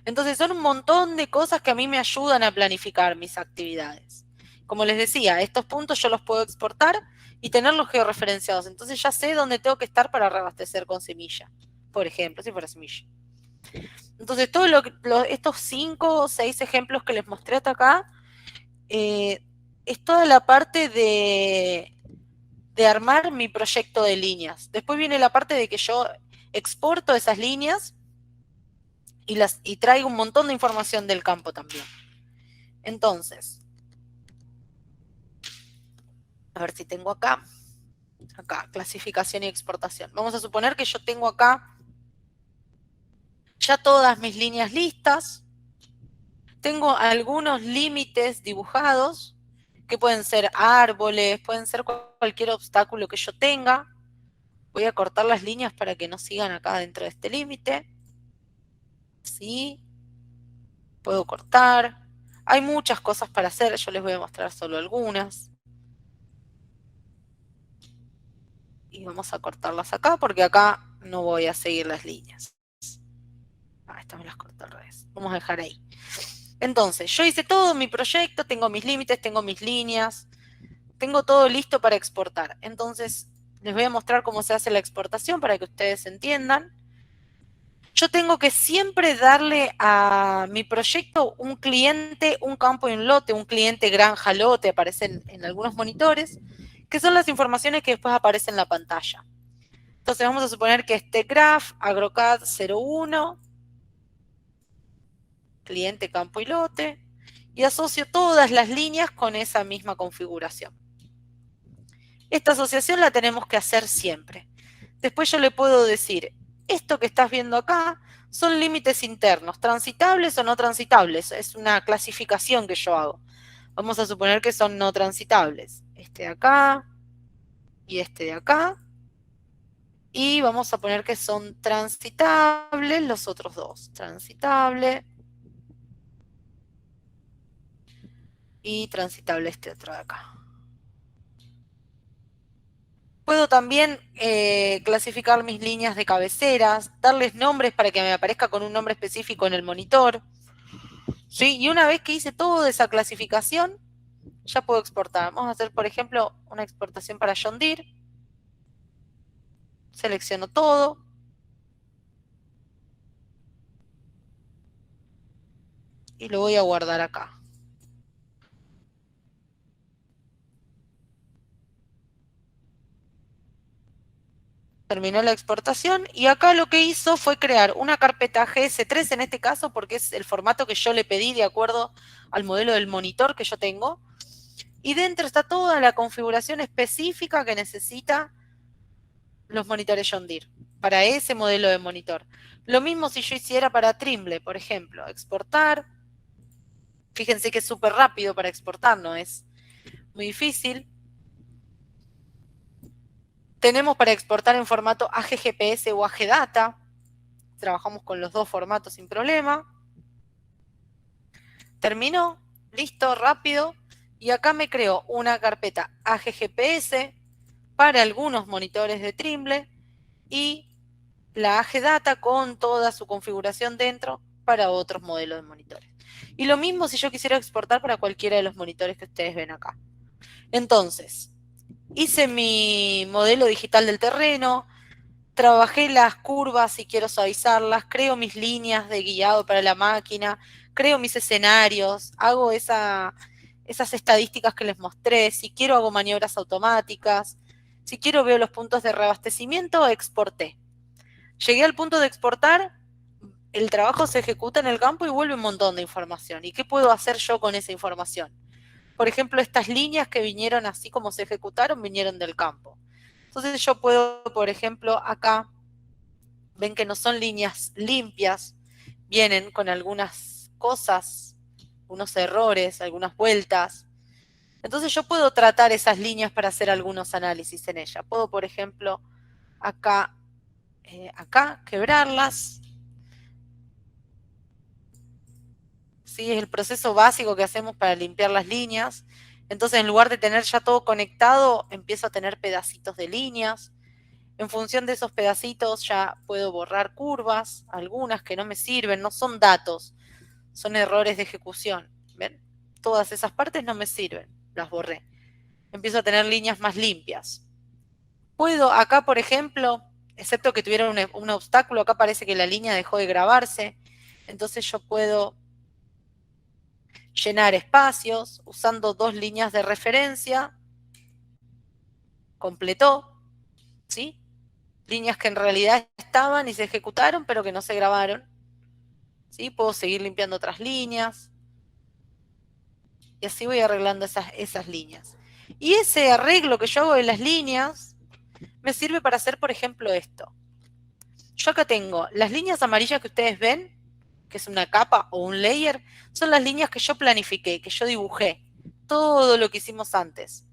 Entonces son un montón de cosas que a mí me ayudan a planificar mis actividades. Como les decía, estos puntos yo los puedo exportar y tenerlos georreferenciados. Entonces ya sé dónde tengo que estar para reabastecer con semilla, por ejemplo, si fuera semilla. Entonces, todos estos 5 o 6 ejemplos que les mostré hasta acá, es toda la parte de armar mi proyecto de líneas. Después viene la parte de que yo exporto esas líneas y traigo un montón de información del campo también. Entonces, a ver si tengo acá, clasificación y exportación. Vamos a suponer que yo tengo acá ya todas mis líneas listas. Tengo algunos límites dibujados, que pueden ser árboles, pueden ser cualquier obstáculo que yo tenga. Voy a cortar las líneas para que no sigan acá dentro de este límite. ¿Sí? Puedo cortar. Hay muchas cosas para hacer, yo les voy a mostrar solo algunas. Y vamos a cortarlas acá porque acá no voy a seguir las líneas. Estas me las corto al revés. Vamos a dejar ahí. Entonces, yo hice todo mi proyecto, tengo mis límites, tengo mis líneas, tengo todo listo para exportar. Entonces, les voy a mostrar cómo se hace la exportación para que ustedes entiendan. Yo tengo que siempre darle a mi proyecto un cliente, un campo y un lote, un cliente granja lote, aparecen en algunos monitores, que son las informaciones que después aparecen en la pantalla. Entonces vamos a suponer que este graph, AgroCAD 01, cliente, campo y lote, y asocio todas las líneas con esa misma configuración. Esta asociación la tenemos que hacer siempre. Después yo le puedo decir, esto que estás viendo acá son límites internos, transitables o no transitables. Es una clasificación que yo hago. Vamos a suponer que son no transitables. Este de acá y este de acá. Y vamos a poner que son transitables los otros dos. Transitable y transitable este otro de acá. Puedo también clasificar mis líneas de cabeceras, darles nombres para que me aparezca con un nombre específico en el monitor. ¿Sí? Y una vez que hice toda esa clasificación, ya puedo exportar. Vamos a hacer, por ejemplo, una exportación para John Deere. Selecciono todo. Y lo voy a guardar acá. Terminó la exportación y acá lo que hizo fue crear una carpeta GS3 en este caso porque es el formato que yo le pedí de acuerdo al modelo del monitor que yo tengo. Y dentro está toda la configuración específica que necesita los monitores John Deere para ese modelo de monitor. Lo mismo si yo hiciera para Trimble, por ejemplo, exportar. Fíjense que es súper rápido para exportar, no es muy difícil. Tenemos para exportar en formato AGGPS o AGData. Trabajamos con los dos formatos sin problema. Terminó, listo, rápido. Y acá me creo una carpeta AGGPS para algunos monitores de Trimble y la AGData con toda su configuración dentro para otros modelos de monitores. Y lo mismo si yo quisiera exportar para cualquiera de los monitores que ustedes ven acá. Entonces, hice mi modelo digital del terreno, trabajé las curvas si quiero suavizarlas, creo mis líneas de guiado para la máquina, creo mis escenarios, hago esas estadísticas que les mostré, si quiero hago maniobras automáticas, si quiero veo los puntos de reabastecimiento, exporté. Llegué al punto de exportar, el trabajo se ejecuta en el campo y vuelve un montón de información. ¿Y qué puedo hacer yo con esa información? Por ejemplo, estas líneas que vinieron así como se ejecutaron, vinieron del campo. Entonces yo puedo, por ejemplo, acá, ven que no son líneas limpias, vienen con algunas cosas, unos errores, algunas vueltas. Entonces yo puedo tratar esas líneas para hacer algunos análisis en ella. Puedo, por ejemplo, acá quebrarlas. ¿Sí? Es el proceso básico que hacemos para limpiar las líneas. Entonces, en lugar de tener ya todo conectado, empiezo a tener pedacitos de líneas. En función de esos pedacitos ya puedo borrar curvas, algunas que no me sirven, no son datos, son errores de ejecución. ¿Ven? Todas esas partes no me sirven, las borré. Empiezo a tener líneas más limpias. Puedo acá, por ejemplo, excepto que tuviera un obstáculo, acá parece que la línea dejó de grabarse, entonces yo puedo llenar espacios usando dos líneas de referencia, completó, ¿sí? Líneas que en realidad estaban y se ejecutaron, pero que no se grabaron, ¿sí? Puedo seguir limpiando otras líneas, y así voy arreglando esas líneas. Y ese arreglo que yo hago de las líneas me sirve para hacer, por ejemplo, esto. Yo acá tengo las líneas amarillas que ustedes ven, que es una capa o un layer, son las líneas que yo planifiqué, que yo dibujé, todo lo que hicimos antes.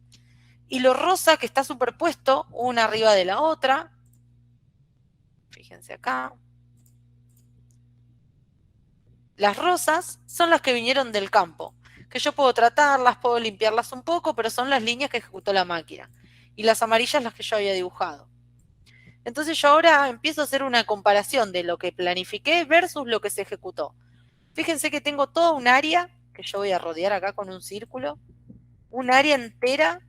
Y lo rosa que está superpuesto una arriba de la otra, fíjense acá, las rosas son las que vinieron del campo, que yo puedo tratarlas, puedo limpiarlas un poco, pero son las líneas que ejecutó la máquina. Y las amarillas las que yo había dibujado. Entonces yo ahora empiezo a hacer una comparación de lo que planifiqué versus lo que se ejecutó. Fíjense que tengo toda un área, que yo voy a rodear acá con un círculo, un área entera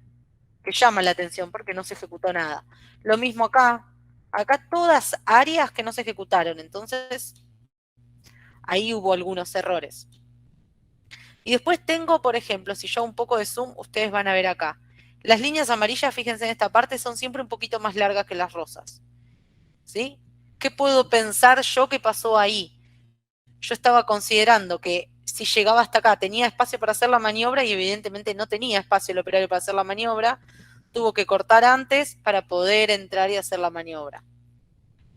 que llama la atención porque no se ejecutó nada. Lo mismo acá todas áreas que no se ejecutaron, entonces ahí hubo algunos errores. Y después tengo, por ejemplo, si yo hago un poco de zoom, ustedes van a ver acá. Las líneas amarillas, fíjense en esta parte, son siempre un poquito más largas que las rosas. ¿Sí? ¿Qué puedo pensar yo que pasó ahí? Yo estaba considerando que si llegaba hasta acá tenía espacio para hacer la maniobra y evidentemente no tenía espacio el operario para hacer la maniobra, tuvo que cortar antes para poder entrar y hacer la maniobra.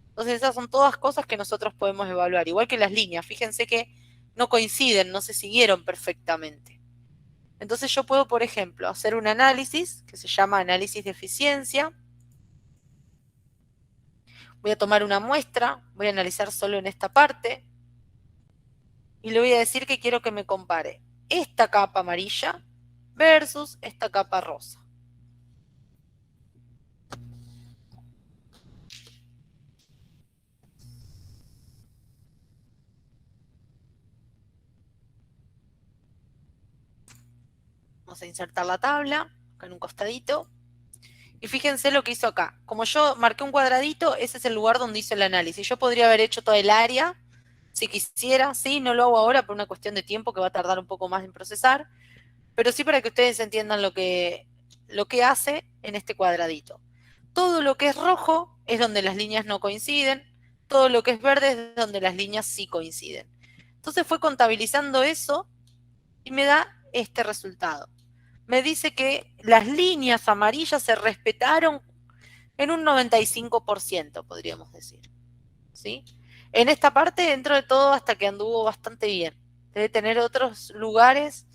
Entonces esas son todas cosas que nosotros podemos evaluar, igual que las líneas, fíjense que no coinciden, no se siguieron perfectamente. Entonces yo puedo, por ejemplo, hacer un análisis que se llama análisis de eficiencia. Voy a tomar una muestra, voy a analizar solo en esta parte y le voy a decir que quiero que me compare esta capa amarilla versus esta capa rosa. Vamos a insertar la tabla acá en un costadito. Y fíjense lo que hizo acá. Como yo marqué un cuadradito, ese es el lugar donde hice el análisis. Yo podría haber hecho toda el área, si quisiera, sí, no lo hago ahora por una cuestión de tiempo que va a tardar un poco más en procesar, pero sí para que ustedes entiendan lo que hace en este cuadradito. Todo lo que es rojo es donde las líneas no coinciden, todo lo que es verde es donde las líneas sí coinciden. Entonces fue contabilizando eso y me da este resultado. Me dice que las líneas amarillas se respetaron en un 95%, podríamos decir. ¿Sí? En esta parte, dentro de todo, hasta que anduvo bastante bien. Debe tener otros lugares.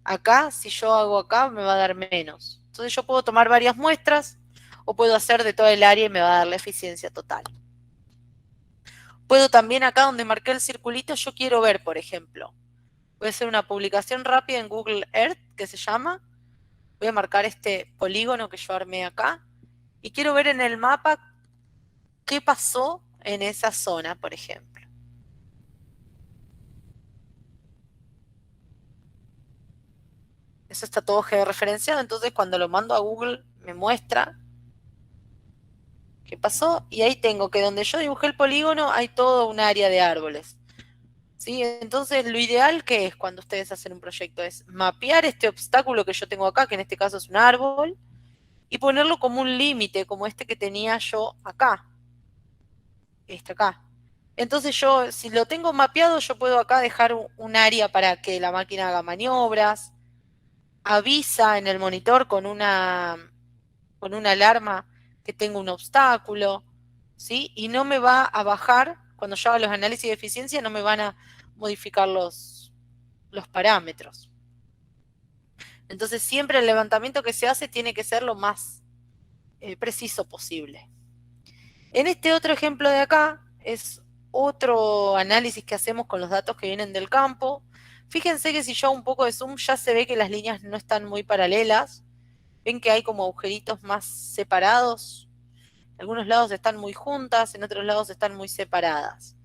Acá, si yo hago acá, me va a dar menos. Entonces yo puedo tomar varias muestras o puedo hacer de toda el área y me va a dar la eficiencia total. Puedo también acá donde marqué el circulito, yo quiero ver, por ejemplo, voy a hacer una publicación rápida en Google Earth que se llama, voy a marcar este polígono que yo armé acá y quiero ver en el mapa qué pasó en esa zona, por ejemplo. Eso está todo georreferenciado, entonces cuando lo mando a Google me muestra qué pasó y ahí tengo que donde yo dibujé el polígono hay todo un área de árboles. ¿Sí? Entonces lo ideal que es cuando ustedes hacen un proyecto es mapear este obstáculo que yo tengo acá, que en este caso es un árbol, y ponerlo como un límite, como este que tenía yo acá, este acá. Entonces yo, si lo tengo mapeado, yo puedo acá dejar un área para que la máquina haga maniobras, avisa en el monitor con una alarma que tengo un obstáculo, ¿sí? Y no me va a bajar, cuando yo haga los análisis de eficiencia, no me van a modificar los parámetros. Entonces siempre el levantamiento que se hace tiene que ser lo más preciso posible. En este otro ejemplo de acá es otro análisis que hacemos con los datos que vienen del campo. Fíjense que si yo hago un poco de zoom ya se ve que las líneas no están muy paralelas. Ven que hay como agujeritos más separados. En algunos lados están muy juntas, en otros lados están muy separadas.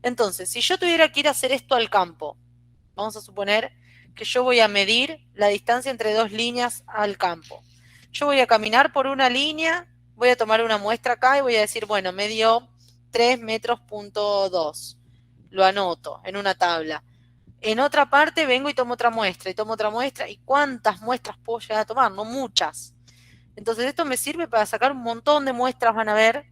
Entonces, si yo tuviera que ir a hacer esto al campo, vamos a suponer que yo voy a medir la distancia entre dos líneas al campo. Yo voy a caminar por una línea, voy a tomar una muestra acá y voy a decir, bueno, me dio 3 metros punto 2. Lo anoto en una tabla. En otra parte vengo y tomo otra muestra, y tomo otra muestra, ¿y cuántas muestras puedo llegar a tomar? No muchas. Entonces esto me sirve para sacar un montón de muestras, van a ver,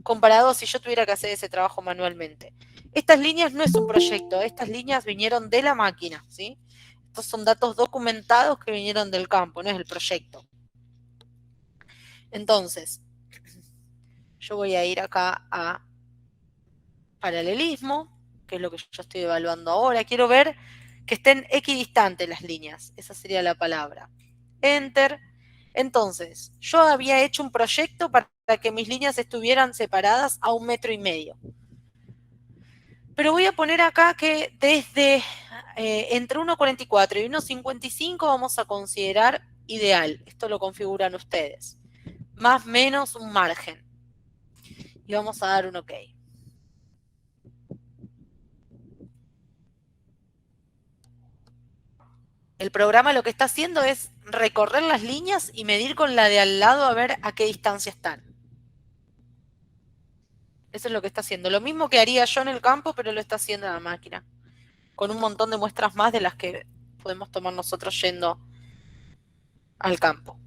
comparado si yo tuviera que hacer ese trabajo manualmente. Estas líneas no es un proyecto, estas líneas vinieron de la máquina, ¿sí? Estos son datos documentados que vinieron del campo, no es el proyecto. Entonces, yo voy a ir acá a paralelismo, que es lo que yo estoy evaluando ahora. Quiero ver que estén equidistantes las líneas, esa sería la palabra. Enter. Entonces, yo había hecho un proyecto para que mis líneas estuvieran separadas a 1,5 metros. Pero voy a poner acá que desde entre 1,44 y 1,55 vamos a considerar ideal. Esto lo configuran ustedes. Más o menos un margen. Y vamos a dar un OK. El programa lo que está haciendo es recorrer las líneas y medir con la de al lado a ver a qué distancia están. Eso es lo que está haciendo. Lo mismo que haría yo en el campo, pero lo está haciendo la máquina. Con un montón de muestras más de las que podemos tomar nosotros yendo al campo.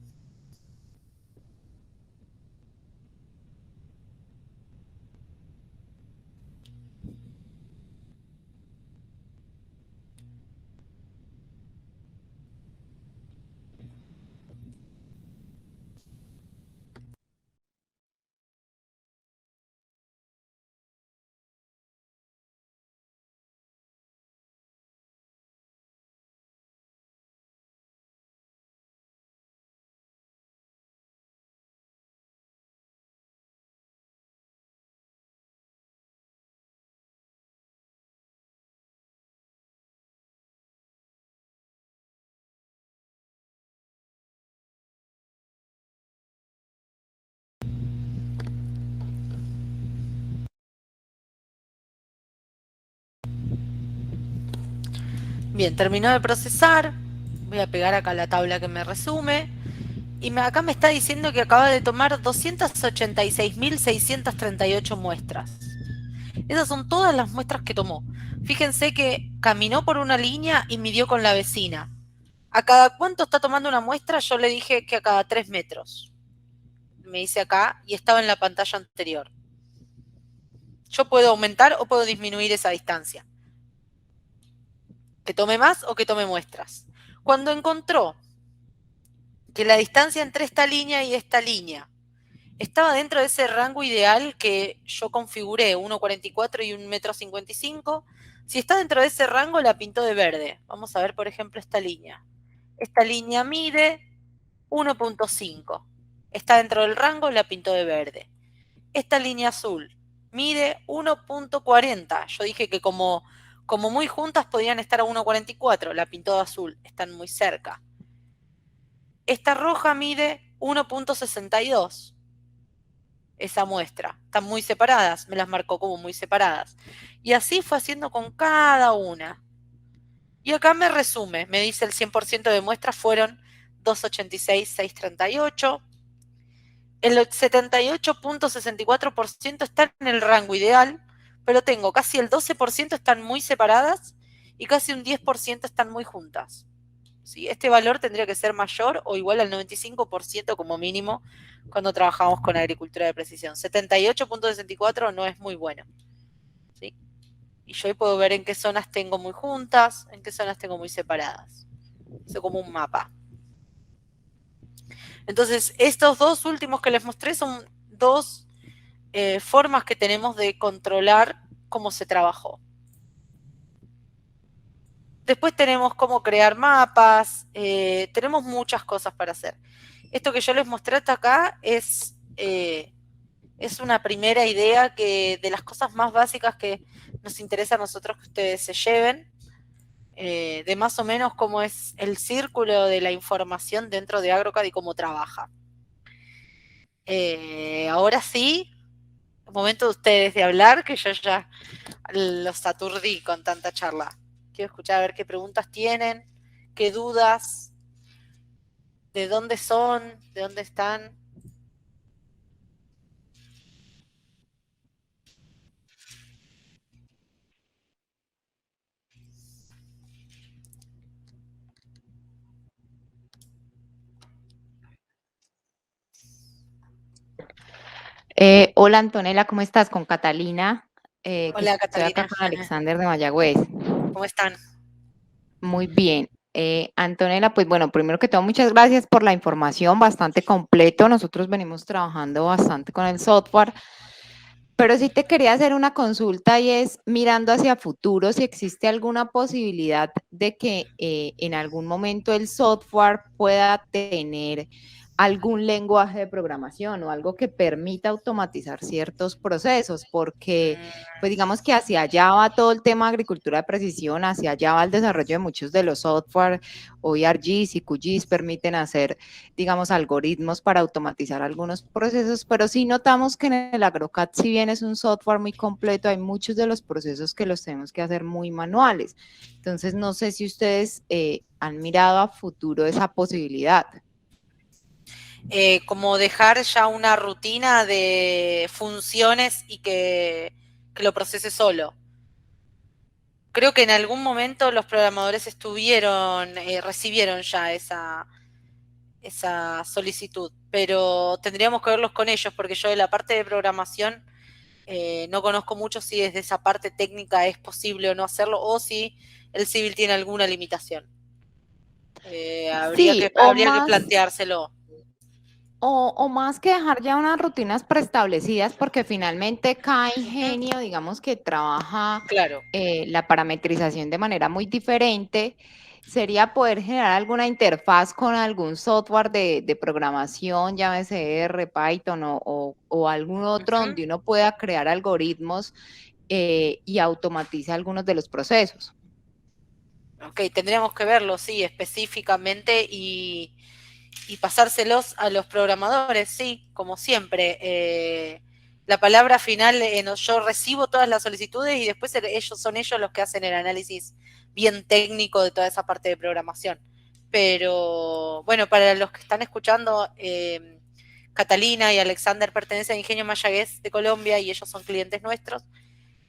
Bien, terminó de procesar. Voy a pegar acá la tabla que me resume. Y acá me está diciendo que acaba de tomar 286.638 muestras. Esas son todas las muestras que tomó. Fíjense que caminó por una línea y midió con la vecina. ¿A cada cuánto está tomando una muestra? Yo le dije que a cada 3 metros. Me dice acá y estaba en la pantalla anterior. Yo puedo aumentar o puedo disminuir esa distancia. Que tome más o que tome muestras. Cuando encontró que la distancia entre esta línea y esta línea estaba dentro de ese rango ideal que yo configuré, 1,44 y 1,55 m. Si está dentro de ese rango, la pintó de verde. Vamos a ver, por ejemplo, esta línea. Esta línea mide 1,5. Está dentro del rango, la pintó de verde. Esta línea azul mide 1,40. Yo dije que como muy juntas podían estar a 1,44. La pintó de azul. Están muy cerca. Esta roja mide 1,62. Esa muestra. Están muy separadas, me las marcó como muy separadas. Y así fue haciendo con cada una. Y acá me resume, me dice el 100% de muestras fueron 286.638. El 78,64% está en el rango ideal, pero tengo casi el 12% están muy separadas y casi un 10% están muy juntas. ¿Sí? Este valor tendría que ser mayor o igual al 95% como mínimo cuando trabajamos con agricultura de precisión. 78,64 no es muy bueno. ¿Sí? Y yo ahí puedo ver en qué zonas tengo muy juntas, en qué zonas tengo muy separadas. Eso como un mapa. Entonces, estos dos últimos que les mostré son dos formas que tenemos de controlar cómo se trabajó. Después tenemos cómo crear mapas, tenemos muchas cosas para hacer. Esto que yo les mostré hasta acá es una primera idea de las cosas más básicas que nos interesa a nosotros que ustedes se lleven, de más o menos cómo es el círculo de la información dentro de AgroCAD y cómo trabaja. Ahora sí, momento de ustedes de hablar, que yo ya los aturdí con tanta charla. Quiero escuchar a ver qué preguntas tienen, qué dudas, de dónde son, de dónde están. Hola Antonella, ¿cómo estás? Con Catalina, que Hola estoy acá Catalina, con Alexander de Mayagüez. ¿cómo están? Muy bien. Antonella, pues bueno, primero que todo, muchas gracias por la información, bastante completo. Nosotros venimos trabajando bastante con el software, pero sí te quería hacer una consulta y es mirando hacia futuro, si existe alguna posibilidad de que en algún momento el software pueda tener algún lenguaje de programación o algo que permita automatizar ciertos procesos, porque pues digamos que hacia allá va todo el tema de agricultura de precisión, hacia allá va el desarrollo de muchos de los software, hoy ARGs y QGIS permiten hacer, digamos, algoritmos para automatizar algunos procesos, pero sí notamos que en el AgroCAD, si bien es un software muy completo, hay muchos de los procesos que los tenemos que hacer muy manuales. Entonces, no sé si ustedes han mirado a futuro esa posibilidad. Como dejar ya una rutina de funciones y que lo procese solo. Creo que en algún momento los programadores recibieron ya esa solicitud, pero tendríamos que verlos con ellos, porque yo de la parte de programación no conozco mucho si desde esa parte técnica es posible o no hacerlo, o si el civil tiene alguna limitación. Sí, Habría que planteárselo. O más que dejar ya unas rutinas preestablecidas, porque finalmente cada Ujú. ingenio, digamos que trabaja Claro. la parametrización de manera muy diferente, sería poder generar alguna interfaz con algún software de programación, llámese R, Python o algún otro Ujú. donde uno pueda crear algoritmos y automatice algunos de los procesos. Ok, tendríamos que verlo, sí, específicamente y pasárselos a los programadores, sí, como siempre. La palabra final, yo recibo todas las solicitudes y después son ellos los que hacen el análisis bien técnico de toda esa parte de programación. Pero bueno, para los que están escuchando, Catalina y Alexander pertenecen a Ingenio Mayagüez de Colombia y ellos son clientes nuestros.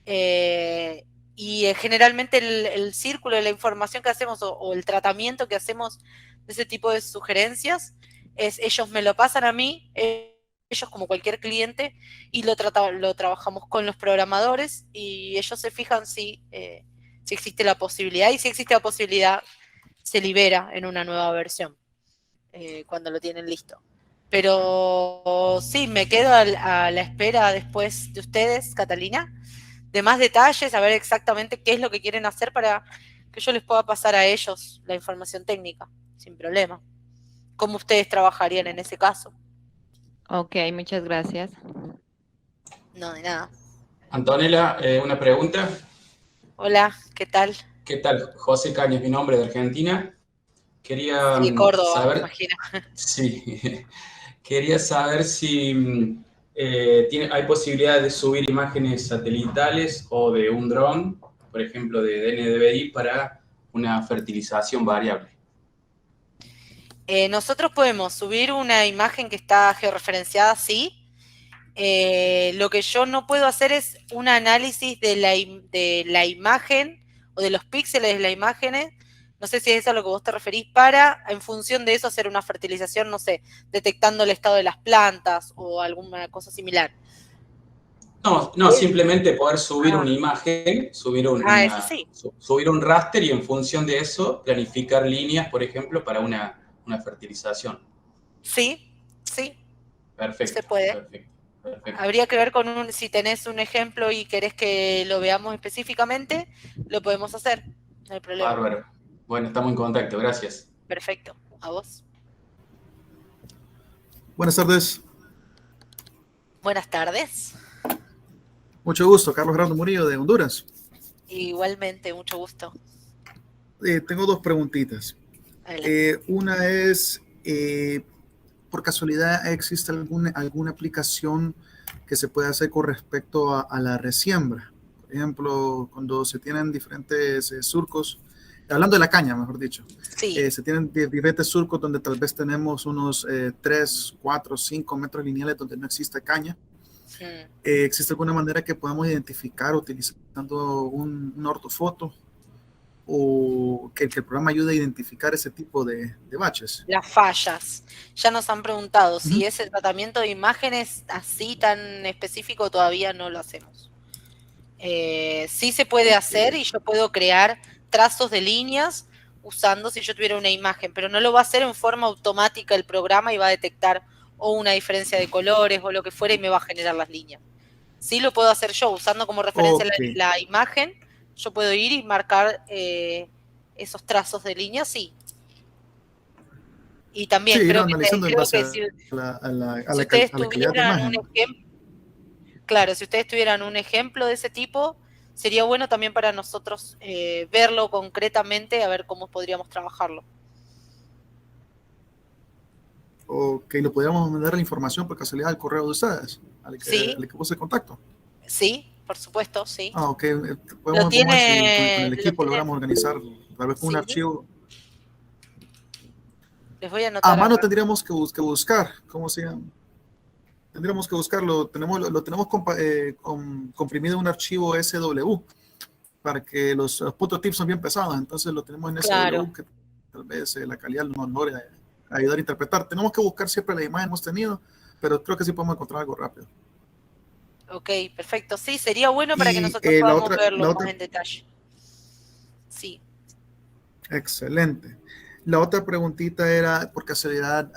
Eh, Generalmente el círculo de la información que hacemos o el tratamiento que hacemos de ese tipo de sugerencias es ellos me lo pasan a mí, ellos como cualquier cliente, y lo trabajamos con los programadores y ellos se fijan si existe la posibilidad, y si existe la posibilidad se libera en una nueva versión cuando lo tienen listo. Pero sí, me quedo a la espera después de ustedes, Catalina, de más detalles, a ver exactamente qué es lo que quieren hacer para que yo les pueda pasar a ellos la información técnica, sin problema. ¿Cómo ustedes trabajarían en ese caso? Ok, muchas gracias. No, de nada. Antonella, una pregunta. Hola, ¿qué tal? ¿Qué tal? José Cañas, mi nombre, de Argentina. Quería De Córdoba, me saber, imagino. sí, quería saber si hay posibilidad de subir imágenes satelitales o de un dron, por ejemplo, de NDVI, para una fertilización variable. Nosotros podemos subir una imagen que está georreferenciada, sí. Lo que yo no puedo hacer es un análisis de la imagen o de los píxeles de la imagen. No sé si es eso a lo que vos te referís, para, en función de eso, hacer una fertilización, no sé, detectando el estado de las plantas o alguna cosa similar. No, no, simplemente poder subir Ah, una imagen, eso sí. subir un raster y en función de eso planificar líneas, por ejemplo, para una fertilización. Sí, sí, se Perfecto, puede. perfecto, perfecto. Habría que ver si tenés un ejemplo y querés que lo veamos específicamente, lo podemos hacer. no hay problema. Bárbaro. Bueno, estamos en contacto, gracias. Perfecto, a vos. Buenas tardes. Buenas tardes. Mucho gusto, Carlos Gerardo Murillo de Honduras. Igualmente, mucho gusto. Tengo dos preguntitas. Una es, por casualidad, ¿existe alguna aplicación que se pueda hacer con respecto a la resiembra? Por ejemplo, cuando se tienen diferentes surcos, hablando de la caña, mejor dicho, sí. Se tienen diferentes surcos donde tal vez tenemos unos 3, 4, 5 metros lineales donde no existe caña. ¿Existe alguna manera que podamos identificar utilizando una ortofoto o que el programa ayude a identificar ese tipo de baches? Las fallas. Ya nos han preguntado si ese tratamiento de imágenes así tan específico todavía no lo hacemos. Sí se puede hacer y yo puedo crear trazos de líneas usando si yo tuviera una imagen, pero no lo va a hacer en forma automática el programa y va a detectar o una diferencia de colores o lo que fuera y me va a generar las líneas. Sí lo puedo hacer yo usando como referencia la imagen, yo puedo ir y marcar esos trazos de líneas, sí. Y también sí, creo analizando en base si a la calidad de imagen. Claro, si ustedes tuvieran un ejemplo de ese tipo, sería bueno también para nosotros verlo concretamente, a ver cómo podríamos trabajarlo. Ok, ¿lo podríamos mandar la información por casualidad al correo de ustedes? Al que puse contacto. Sí, por supuesto, sí. Ah, ok. Podemos ver si con el equipo logramos organizar, tal vez con un archivo. Les voy a anotar. A mano tendríamos que buscar, ¿cómo se llama? Tendríamos que buscarlo, lo tenemos comprimido en un archivo SW, para que los puntos TIFF son bien pesados, entonces lo tenemos en SW, que tal vez la calidad nos logre ayudar a interpretar. Tenemos que buscar siempre la imagen que hemos tenido, pero creo que sí podemos encontrar algo rápido. Ok, perfecto. Sí, sería bueno para que nosotros podamos verlo más en detalle. Sí. Excelente. La otra preguntita era, por casualidad,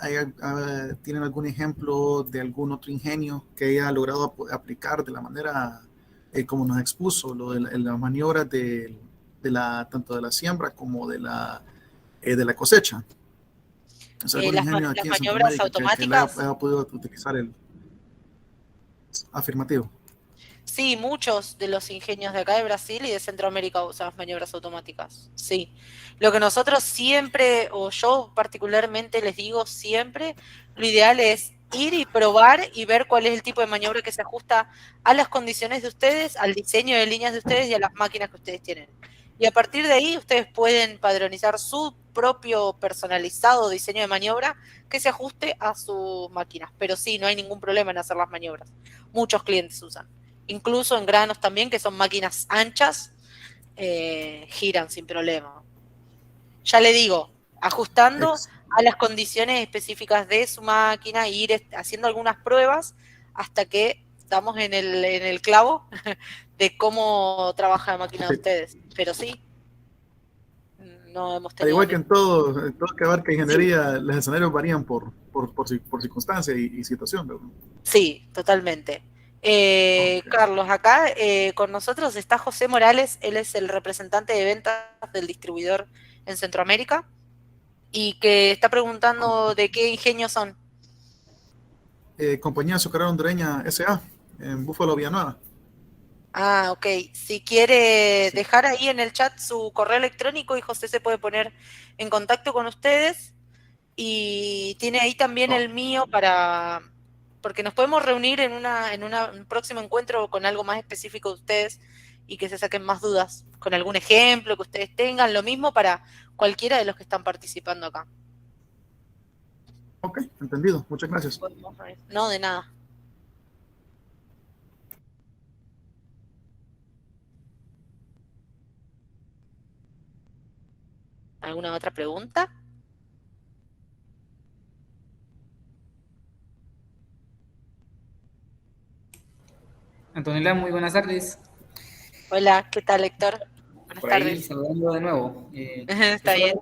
¿tienen algún ejemplo de algún otro ingenio que haya logrado aplicar de la manera como nos expuso, lo de las maniobras tanto de la siembra como de la cosecha? ¿Es algún ingenio aquí en Centroamérica que haya podido utilizar el afirmativo? Sí, muchos de los ingenios de acá de Brasil y de Centroamérica usan maniobras automáticas. Sí. Lo que nosotros siempre, o yo particularmente les digo siempre, lo ideal es ir y probar y ver cuál es el tipo de maniobra que se ajusta a las condiciones de ustedes, al diseño de líneas de ustedes y a las máquinas que ustedes tienen. Y a partir de ahí ustedes pueden padronizar su propio personalizado diseño de maniobra que se ajuste a sus máquinas. Pero sí, no hay ningún problema en hacer las maniobras. Muchos clientes usan. Incluso en granos también, que son máquinas anchas, giran sin problema. Ya le digo, ajustando a las condiciones específicas de su máquina e ir haciendo algunas pruebas hasta que estamos en el clavo de cómo trabaja la máquina de ustedes. Pero sí, no hemos tenido... Al igual que en todo que abarca ingeniería, los escenarios varían por circunstancia y situación, ¿verdad? Sí, totalmente. Carlos, acá con nosotros está José Morales, él es el representante de ventas del distribuidor en Centroamérica y que está preguntando de qué ingenios son. Compañía Azucarera Hondureña S.A. en Búfalo, Villanueva. Ah, ok. Si quiere dejar ahí en el chat su correo electrónico y José se puede poner en contacto con ustedes y tiene ahí también el mío porque nos podemos reunir en un próximo encuentro con algo más específico de ustedes y que se saquen más dudas, con algún ejemplo que ustedes tengan, lo mismo para cualquiera de los que están participando acá. Ok, entendido. Muchas gracias. No, de nada. ¿Alguna otra pregunta? Antonella, muy buenas tardes. Hola, ¿qué tal, Héctor? Buenas Por ahí, tardes. saludando de nuevo. Está bien.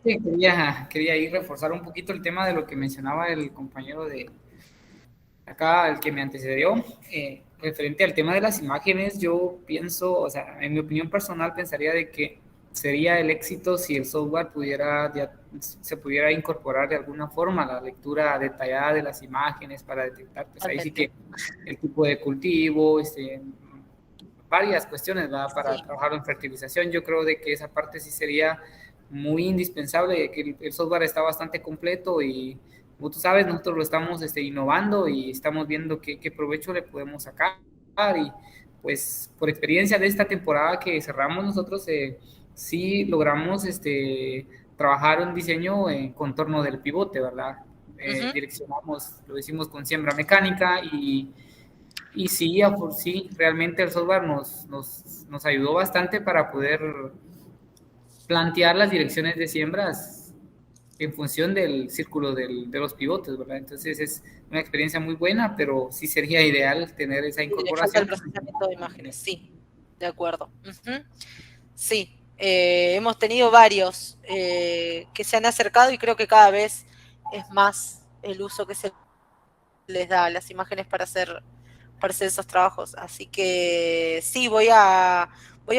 Quería ir reforzar un poquito el tema de lo que mencionaba el compañero de acá, el que me antecedió, referente al tema de las imágenes. Yo pienso, o sea, en mi opinión personal, pensaría de que sería el éxito si el software se pudiera incorporar de alguna forma a la lectura detallada de las imágenes para detectar, pues ahí sí que el tipo de cultivo, varias cuestiones, ¿verdad? Para trabajar en fertilización. Yo creo de que esa parte sí sería muy indispensable, que el software está bastante completo y, como tú sabes, nosotros lo estamos innovando y estamos viendo qué provecho le podemos sacar. Y pues por experiencia de esta temporada que cerramos nosotros, sí logramos trabajar un diseño en contorno del pivote, ¿verdad? Direccionamos, lo hicimos con siembra mecánica y sí, sí, realmente el software nos ayudó bastante para poder plantear las direcciones de siembras en función del círculo de los pivotes, ¿verdad? Entonces es una experiencia muy buena, pero sí sería ideal tener esa incorporación. El procesamiento de imágenes, sí, de acuerdo. Sí, hemos tenido varios que se han acercado y creo que cada vez es más el uso que se les da a las imágenes para hacer esos trabajos. Así que sí, voy a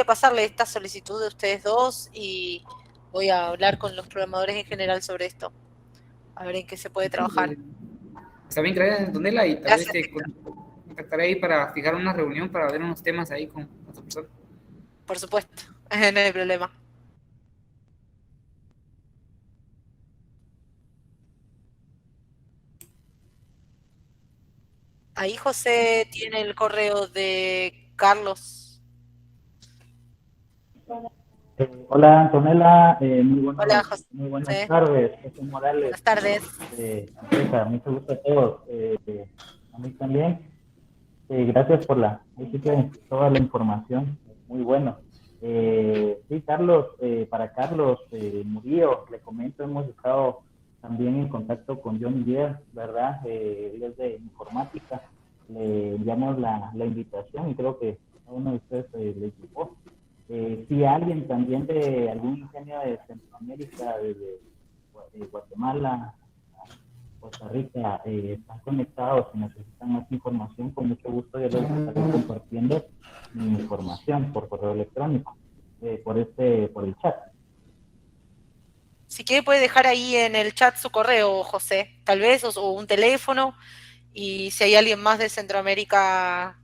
pasarle esta solicitud de ustedes dos y voy a hablar con los programadores en general sobre esto, a ver en qué se puede trabajar. Está bien, gracias, Antonella, y tal vez te contactaré ahí para fijar una reunión para ver unos temas ahí con otra persona. Por supuesto, no hay problema. Ahí José tiene el correo de Carlos. Hola Antonella, muy Hola, José. buenas tardes, José Morales. Buenas tardes. Andresa, mucho gusto a todos, a mí también. Gracias por toda la información, muy bueno. Sí, Carlos, para Carlos Murillo, le comento, hemos estado también en contacto con John Deere, ¿verdad? Él es de informática, le enviamos la invitación y creo que a uno de ustedes le llegó. Si alguien también de algún ingenio de Centroamérica, desde Guatemala, Costa Rica, están conectados y necesitan más información, con mucho gusto yo les estaré compartiendo mi información por correo electrónico, por el chat. Si quiere puede dejar ahí en el chat su correo, José, tal vez, o un teléfono, y si hay alguien más de Centroamérica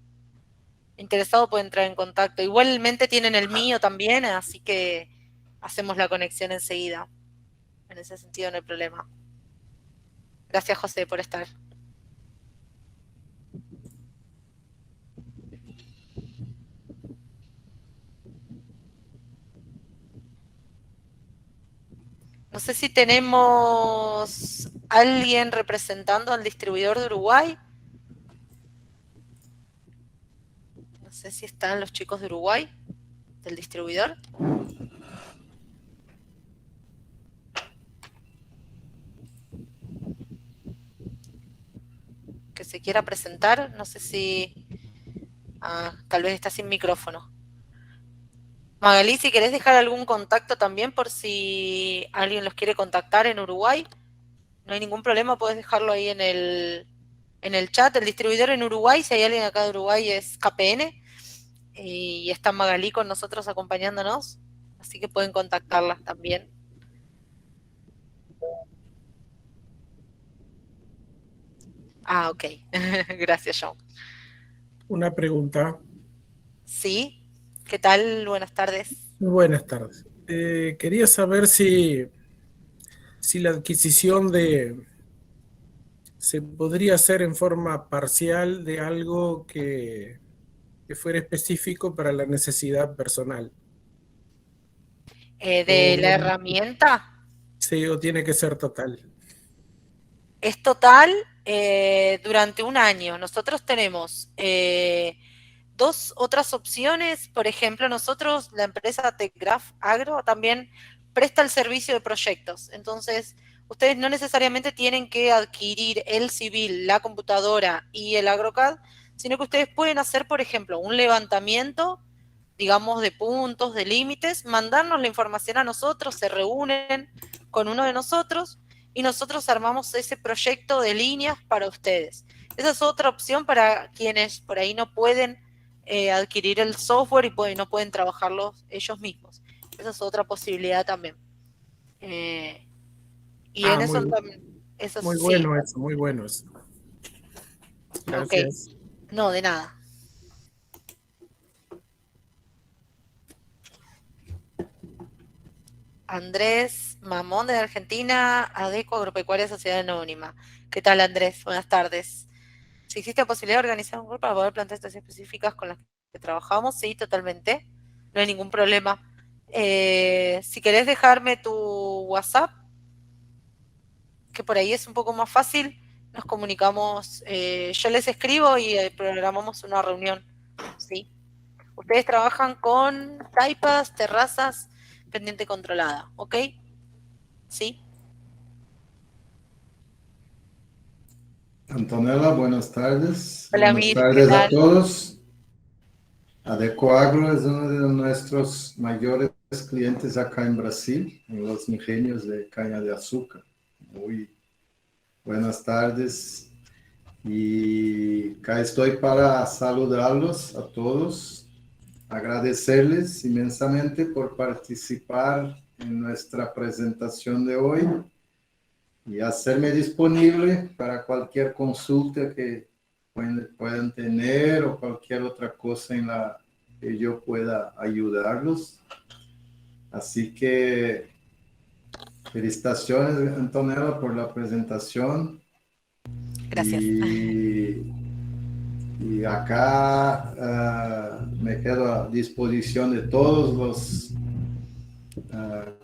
interesado puede entrar en contacto. Igualmente tienen el mío también, así que hacemos la conexión enseguida. En ese sentido no hay problema. Gracias, José, por estar. No sé si tenemos alguien representando al distribuidor de Uruguay. No sé si están los chicos de Uruguay, del distribuidor. Que se quiera presentar, no sé si... tal vez está sin micrófono. Magalí, si querés dejar algún contacto también por si alguien los quiere contactar en Uruguay, no hay ningún problema, puedes dejarlo ahí en el chat. El distribuidor en Uruguay, si hay alguien acá de Uruguay, es KPN, y está Magalí con nosotros acompañándonos, así que pueden contactarlas también. Ok. Gracias, John. Una pregunta. Sí, ¿qué tal? Buenas tardes. Muy buenas tardes. Quería saber si la adquisición se podría hacer en forma parcial de algo que fuera específico para la necesidad personal. ¿De la herramienta? Sí, o tiene que ser total. Es total durante un año. Nosotros tenemos dos otras opciones. Por ejemplo, nosotros, la empresa TechGraph Agro, también presta el servicio de proyectos. Entonces, ustedes no necesariamente tienen que adquirir el civil, la computadora y el AgroCAD, sino que ustedes pueden hacer, por ejemplo, un levantamiento, digamos, de puntos, de límites, mandarnos la información a nosotros, se reúnen con uno de nosotros y nosotros armamos ese proyecto de líneas para ustedes. Esa es otra opción para quienes por ahí no pueden adquirir el software y no pueden trabajarlo ellos mismos. Esa es otra posibilidad también. Y en eso también, eso muy sí, bueno eso, muy bueno eso. Gracias. ok. No, de nada. Andrés Mamón de Argentina, ADECO Agropecuaria Sociedad Anónima. ¿Qué tal, Andrés? Buenas tardes. Si existe posibilidad de organizar un grupo para poder plantear situaciones específicas con las que trabajamos, sí, totalmente. No hay ningún problema. Si querés dejarme tu WhatsApp, que por ahí es un poco más fácil, nos comunicamos, yo les escribo y programamos una reunión, ¿sí? Ustedes trabajan con taipas, terrazas, pendiente controlada, ¿ok? ¿Sí? Antonella, buenas tardes. Hola, Buenas Mir, ¿qué tardes a tal? todos. Adecoagro es uno de nuestros mayores clientes acá en Brasil, en los ingenios de caña de azúcar. Muy buenas tardes. Y acá estoy para saludarlos a todos, agradecerles inmensamente por participar en nuestra presentación de hoy y hacerme disponible para cualquier consulta que puedan tener o cualquier otra cosa en la que yo pueda ayudarlos. Así que felicitaciones, Antonella, por la presentación. Gracias. Y acá me quedo a disposición de todos los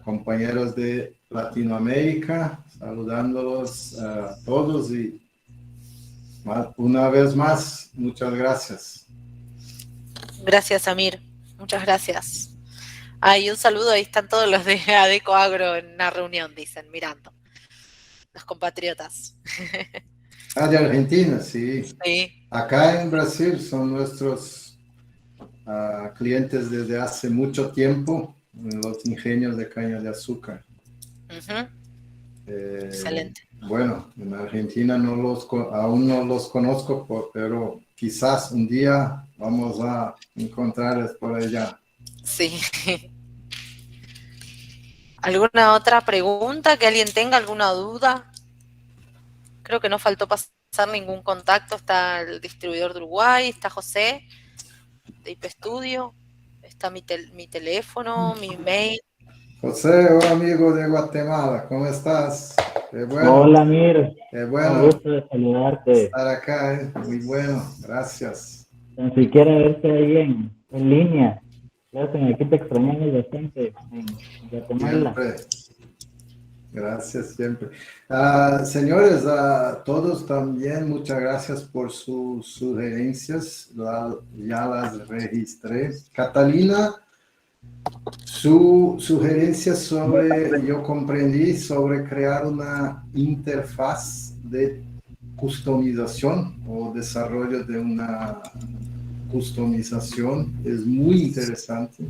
compañeros de Latinoamérica, saludándolos a todos y una vez más, muchas gracias. Gracias, Amir. Muchas gracias. Y un saludo, ahí están todos los de Adeco Agro en una reunión, dicen, mirando. Los compatriotas. De Argentina, sí. Sí. Acá en Brasil son nuestros clientes desde hace mucho tiempo en los ingenios de caña de azúcar. Uh-huh. Excelente. Bueno, en Argentina aún no los conozco, pero quizás un día vamos a encontrarles por allá. Sí. ¿Alguna otra pregunta? ¿Que alguien tenga alguna duda? Creo que no faltó pasar ningún contacto. Está el distribuidor de Uruguay, está José de IP Studio, está mi teléfono, mi mail. José, un amigo de Guatemala, ¿cómo estás? Qué bueno. Hola, Mir. Qué Un bueno gusto de saludarte. estar acá, muy bueno, gracias. Tan siquiera verte ahí en línea. Creo que aquí te extrañamos bastante en Guatemala. Siempre. Gracias, siempre. Señores, a todos también, muchas gracias por sus sugerencias. Ya las registré. Catalina, su sugerencia yo comprendí sobre crear una interfaz de customización o desarrollo de una customización es muy interesante.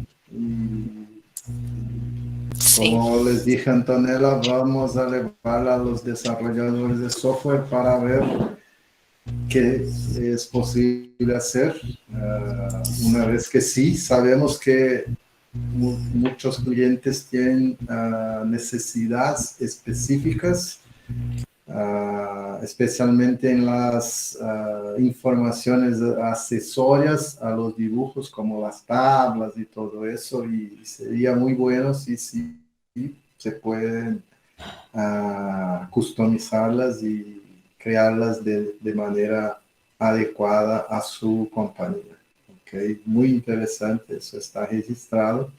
Sí. Como les dije, Antonella, vamos a llevar a los desarrolladores de software para ver qué es posible hacer. Una vez que sí, sabemos que muchos clientes tienen necesidades específicas, especialmente en las informaciones accesorias a los dibujos, como las tablas y todo eso, y sería muy bueno si se pueden customizarlas y crearlas de manera adecuada a su compañía. Okay. Muy interesante, eso está registrado.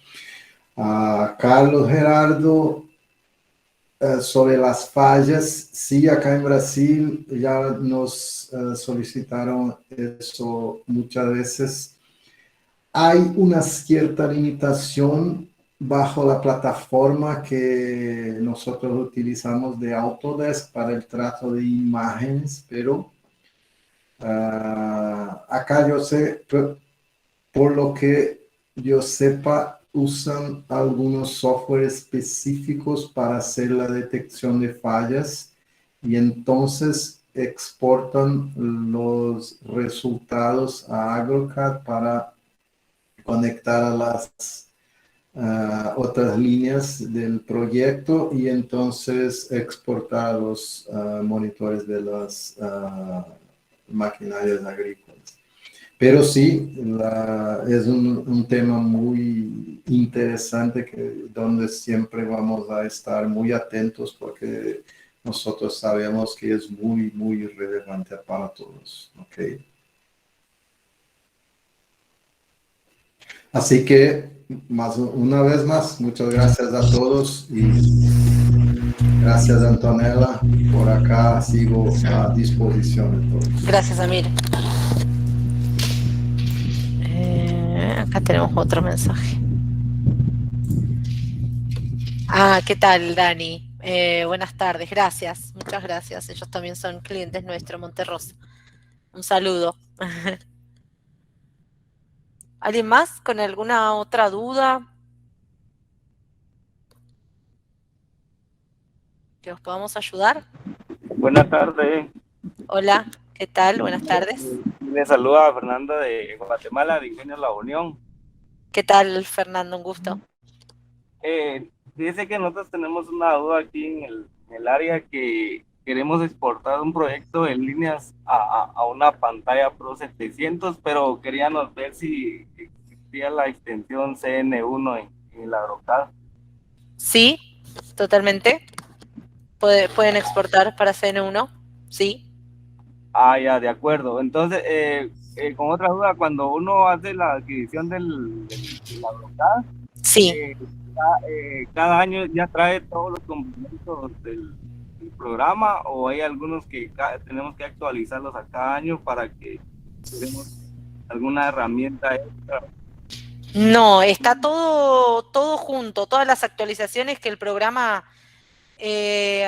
Carlos Gerardo, sobre las fallas, sí, acá en Brasil ya nos solicitaron eso muchas veces. Hay una cierta limitación bajo la plataforma que nosotros utilizamos de Autodesk para el trato de imágenes, pero acá yo sé, por lo que yo sepa, usan algunos software específicos para hacer la detección de fallas y entonces exportan los resultados a AgroCAD para conectar a las otras líneas del proyecto y entonces exportar los monitores de las maquinarias agrícolas. Pero sí, es un tema muy interesante donde siempre vamos a estar muy atentos porque nosotros sabemos que es muy, muy relevante para todos. ¿Okay? Así que, una vez más, muchas gracias a todos y gracias, Antonella. Por acá sigo a disposición de todos. Gracias, Amir. Acá tenemos otro mensaje. ¿Qué tal, Dani? Buenas tardes, gracias, muchas gracias. Ellos también son clientes nuestros, Monterrosa. Un saludo. ¿Alguien más con alguna otra duda? ¿Que os podamos ayudar? Buenas tardes. Hola, ¿qué tal? Buenas tardes. Le saluda Fernando de Guatemala, de Ingenio La Unión. ¿Qué tal, Fernando? Un gusto. Dice que nosotros tenemos una duda aquí en el área que queremos exportar un proyecto en líneas a una pantalla Pro 700, pero queríamos ver si existía la extensión CN1 en el AgroCAD. Sí, totalmente. Pueden exportar para CN1, sí. Ya, de acuerdo. Entonces, con otra duda, cuando uno hace la adquisición del AgroCAD, sí. Cada año ya trae todos los complementos del programa, o hay algunos que tenemos que actualizarlos a cada año para que tenemos alguna herramienta extra. No, está todo junto, todas las actualizaciones que el programa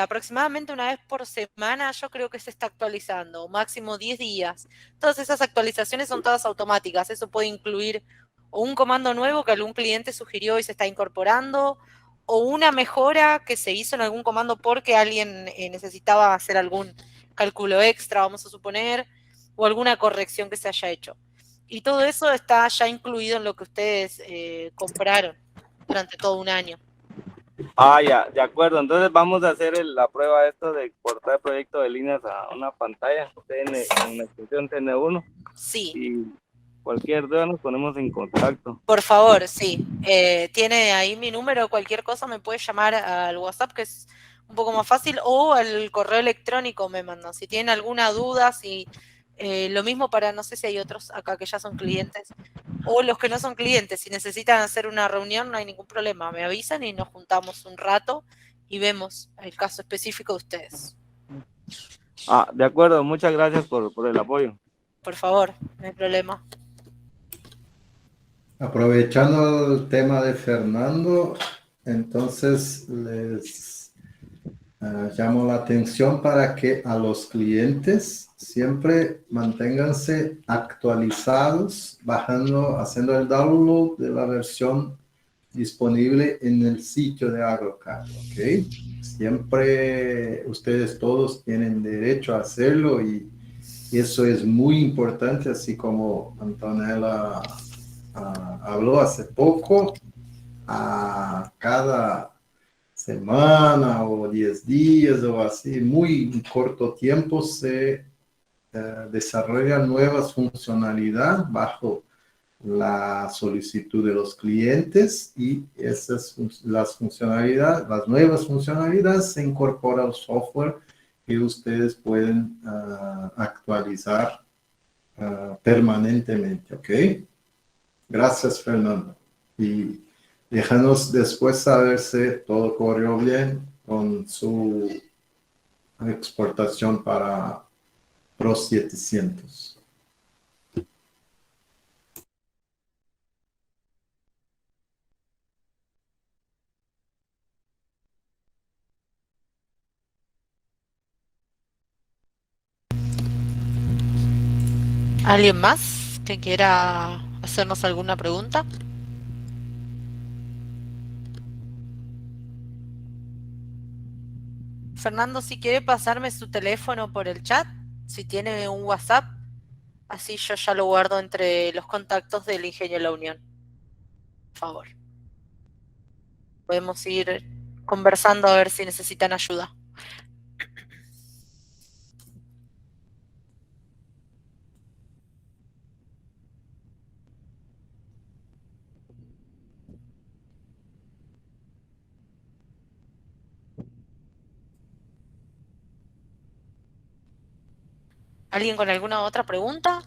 aproximadamente una vez por semana yo creo que se está actualizando, máximo 10 días. Todas esas actualizaciones son todas automáticas, eso puede incluir o un comando nuevo que algún cliente sugirió y se está incorporando, o una mejora que se hizo en algún comando porque alguien necesitaba hacer algún cálculo extra, vamos a suponer, o alguna corrección que se haya hecho. Y todo eso está ya incluido en lo que ustedes compraron durante todo un año. Ya, de acuerdo. Entonces vamos a hacer la prueba esto de exportar proyecto de líneas a una pantalla en la extensión TN1. Sí. Y cualquier duda nos ponemos en contacto. Por favor, sí. Tiene ahí mi número, cualquier cosa me puede llamar al WhatsApp, que es un poco más fácil, o al correo electrónico me mandan. Si tienen alguna duda, si lo mismo para, no sé si hay otros acá que ya son clientes, o los que no son clientes, si necesitan hacer una reunión no hay ningún problema, me avisan y nos juntamos un rato y vemos el caso específico de ustedes. De acuerdo, muchas gracias por el apoyo. Por favor, no hay problema. Aprovechando el tema de Fernando, entonces les llamo la atención para que a los clientes siempre manténganse actualizados, haciendo el download de la versión disponible en el sitio de AgroCAD, ¿ok? Siempre ustedes todos tienen derecho a hacerlo y eso es muy importante, así como Antonella habló hace poco, a cada semana o 10 días o así, muy corto tiempo se desarrollan nuevas funcionalidades bajo la solicitud de los clientes y las nuevas funcionalidades se incorpora al software que ustedes pueden actualizar permanentemente, ¿ok? Gracias, Fernando. Y déjanos después saber si todo corrió bien con su exportación para Pro 700. ¿Alguien más que quiera hacernos alguna pregunta? Fernando, si quiere pasarme su teléfono por el chat, si tiene un WhatsApp, así yo ya lo guardo entre los contactos del Ingenio La Unión. Por favor. podemos ir conversando a ver si necesitan ayuda. ¿Alguien con alguna otra pregunta?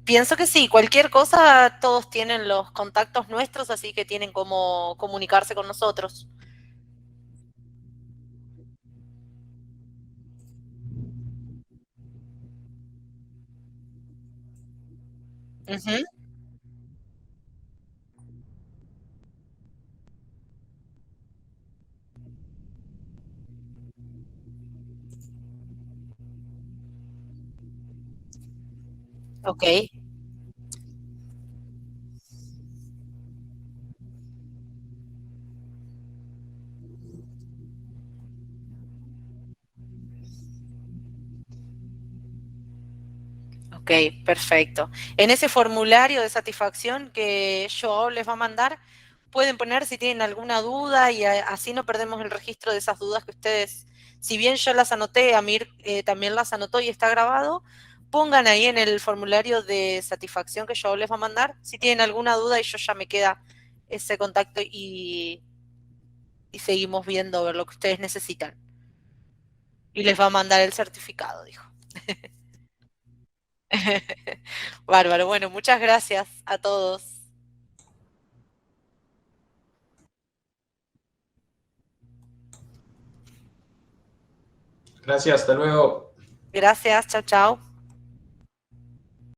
Pienso que sí, cualquier cosa, todos tienen los contactos nuestros, así que tienen cómo comunicarse con nosotros. Ujú. Ok, ok, perfecto. En ese formulario de satisfacción que yo les va a mandar, pueden poner si tienen alguna duda y así no perdemos el registro de esas dudas que ustedes, si bien yo las anoté, Amir también las anotó y está grabado, pongan ahí en el formulario de satisfacción que yo les va a mandar, si tienen alguna duda y yo ya me queda ese contacto y seguimos viendo a ver lo que ustedes necesitan. Y les va a mandar el certificado, dijo. Bárbaro, bueno, muchas gracias a todos. Gracias, hasta luego. Gracias, chao, chao.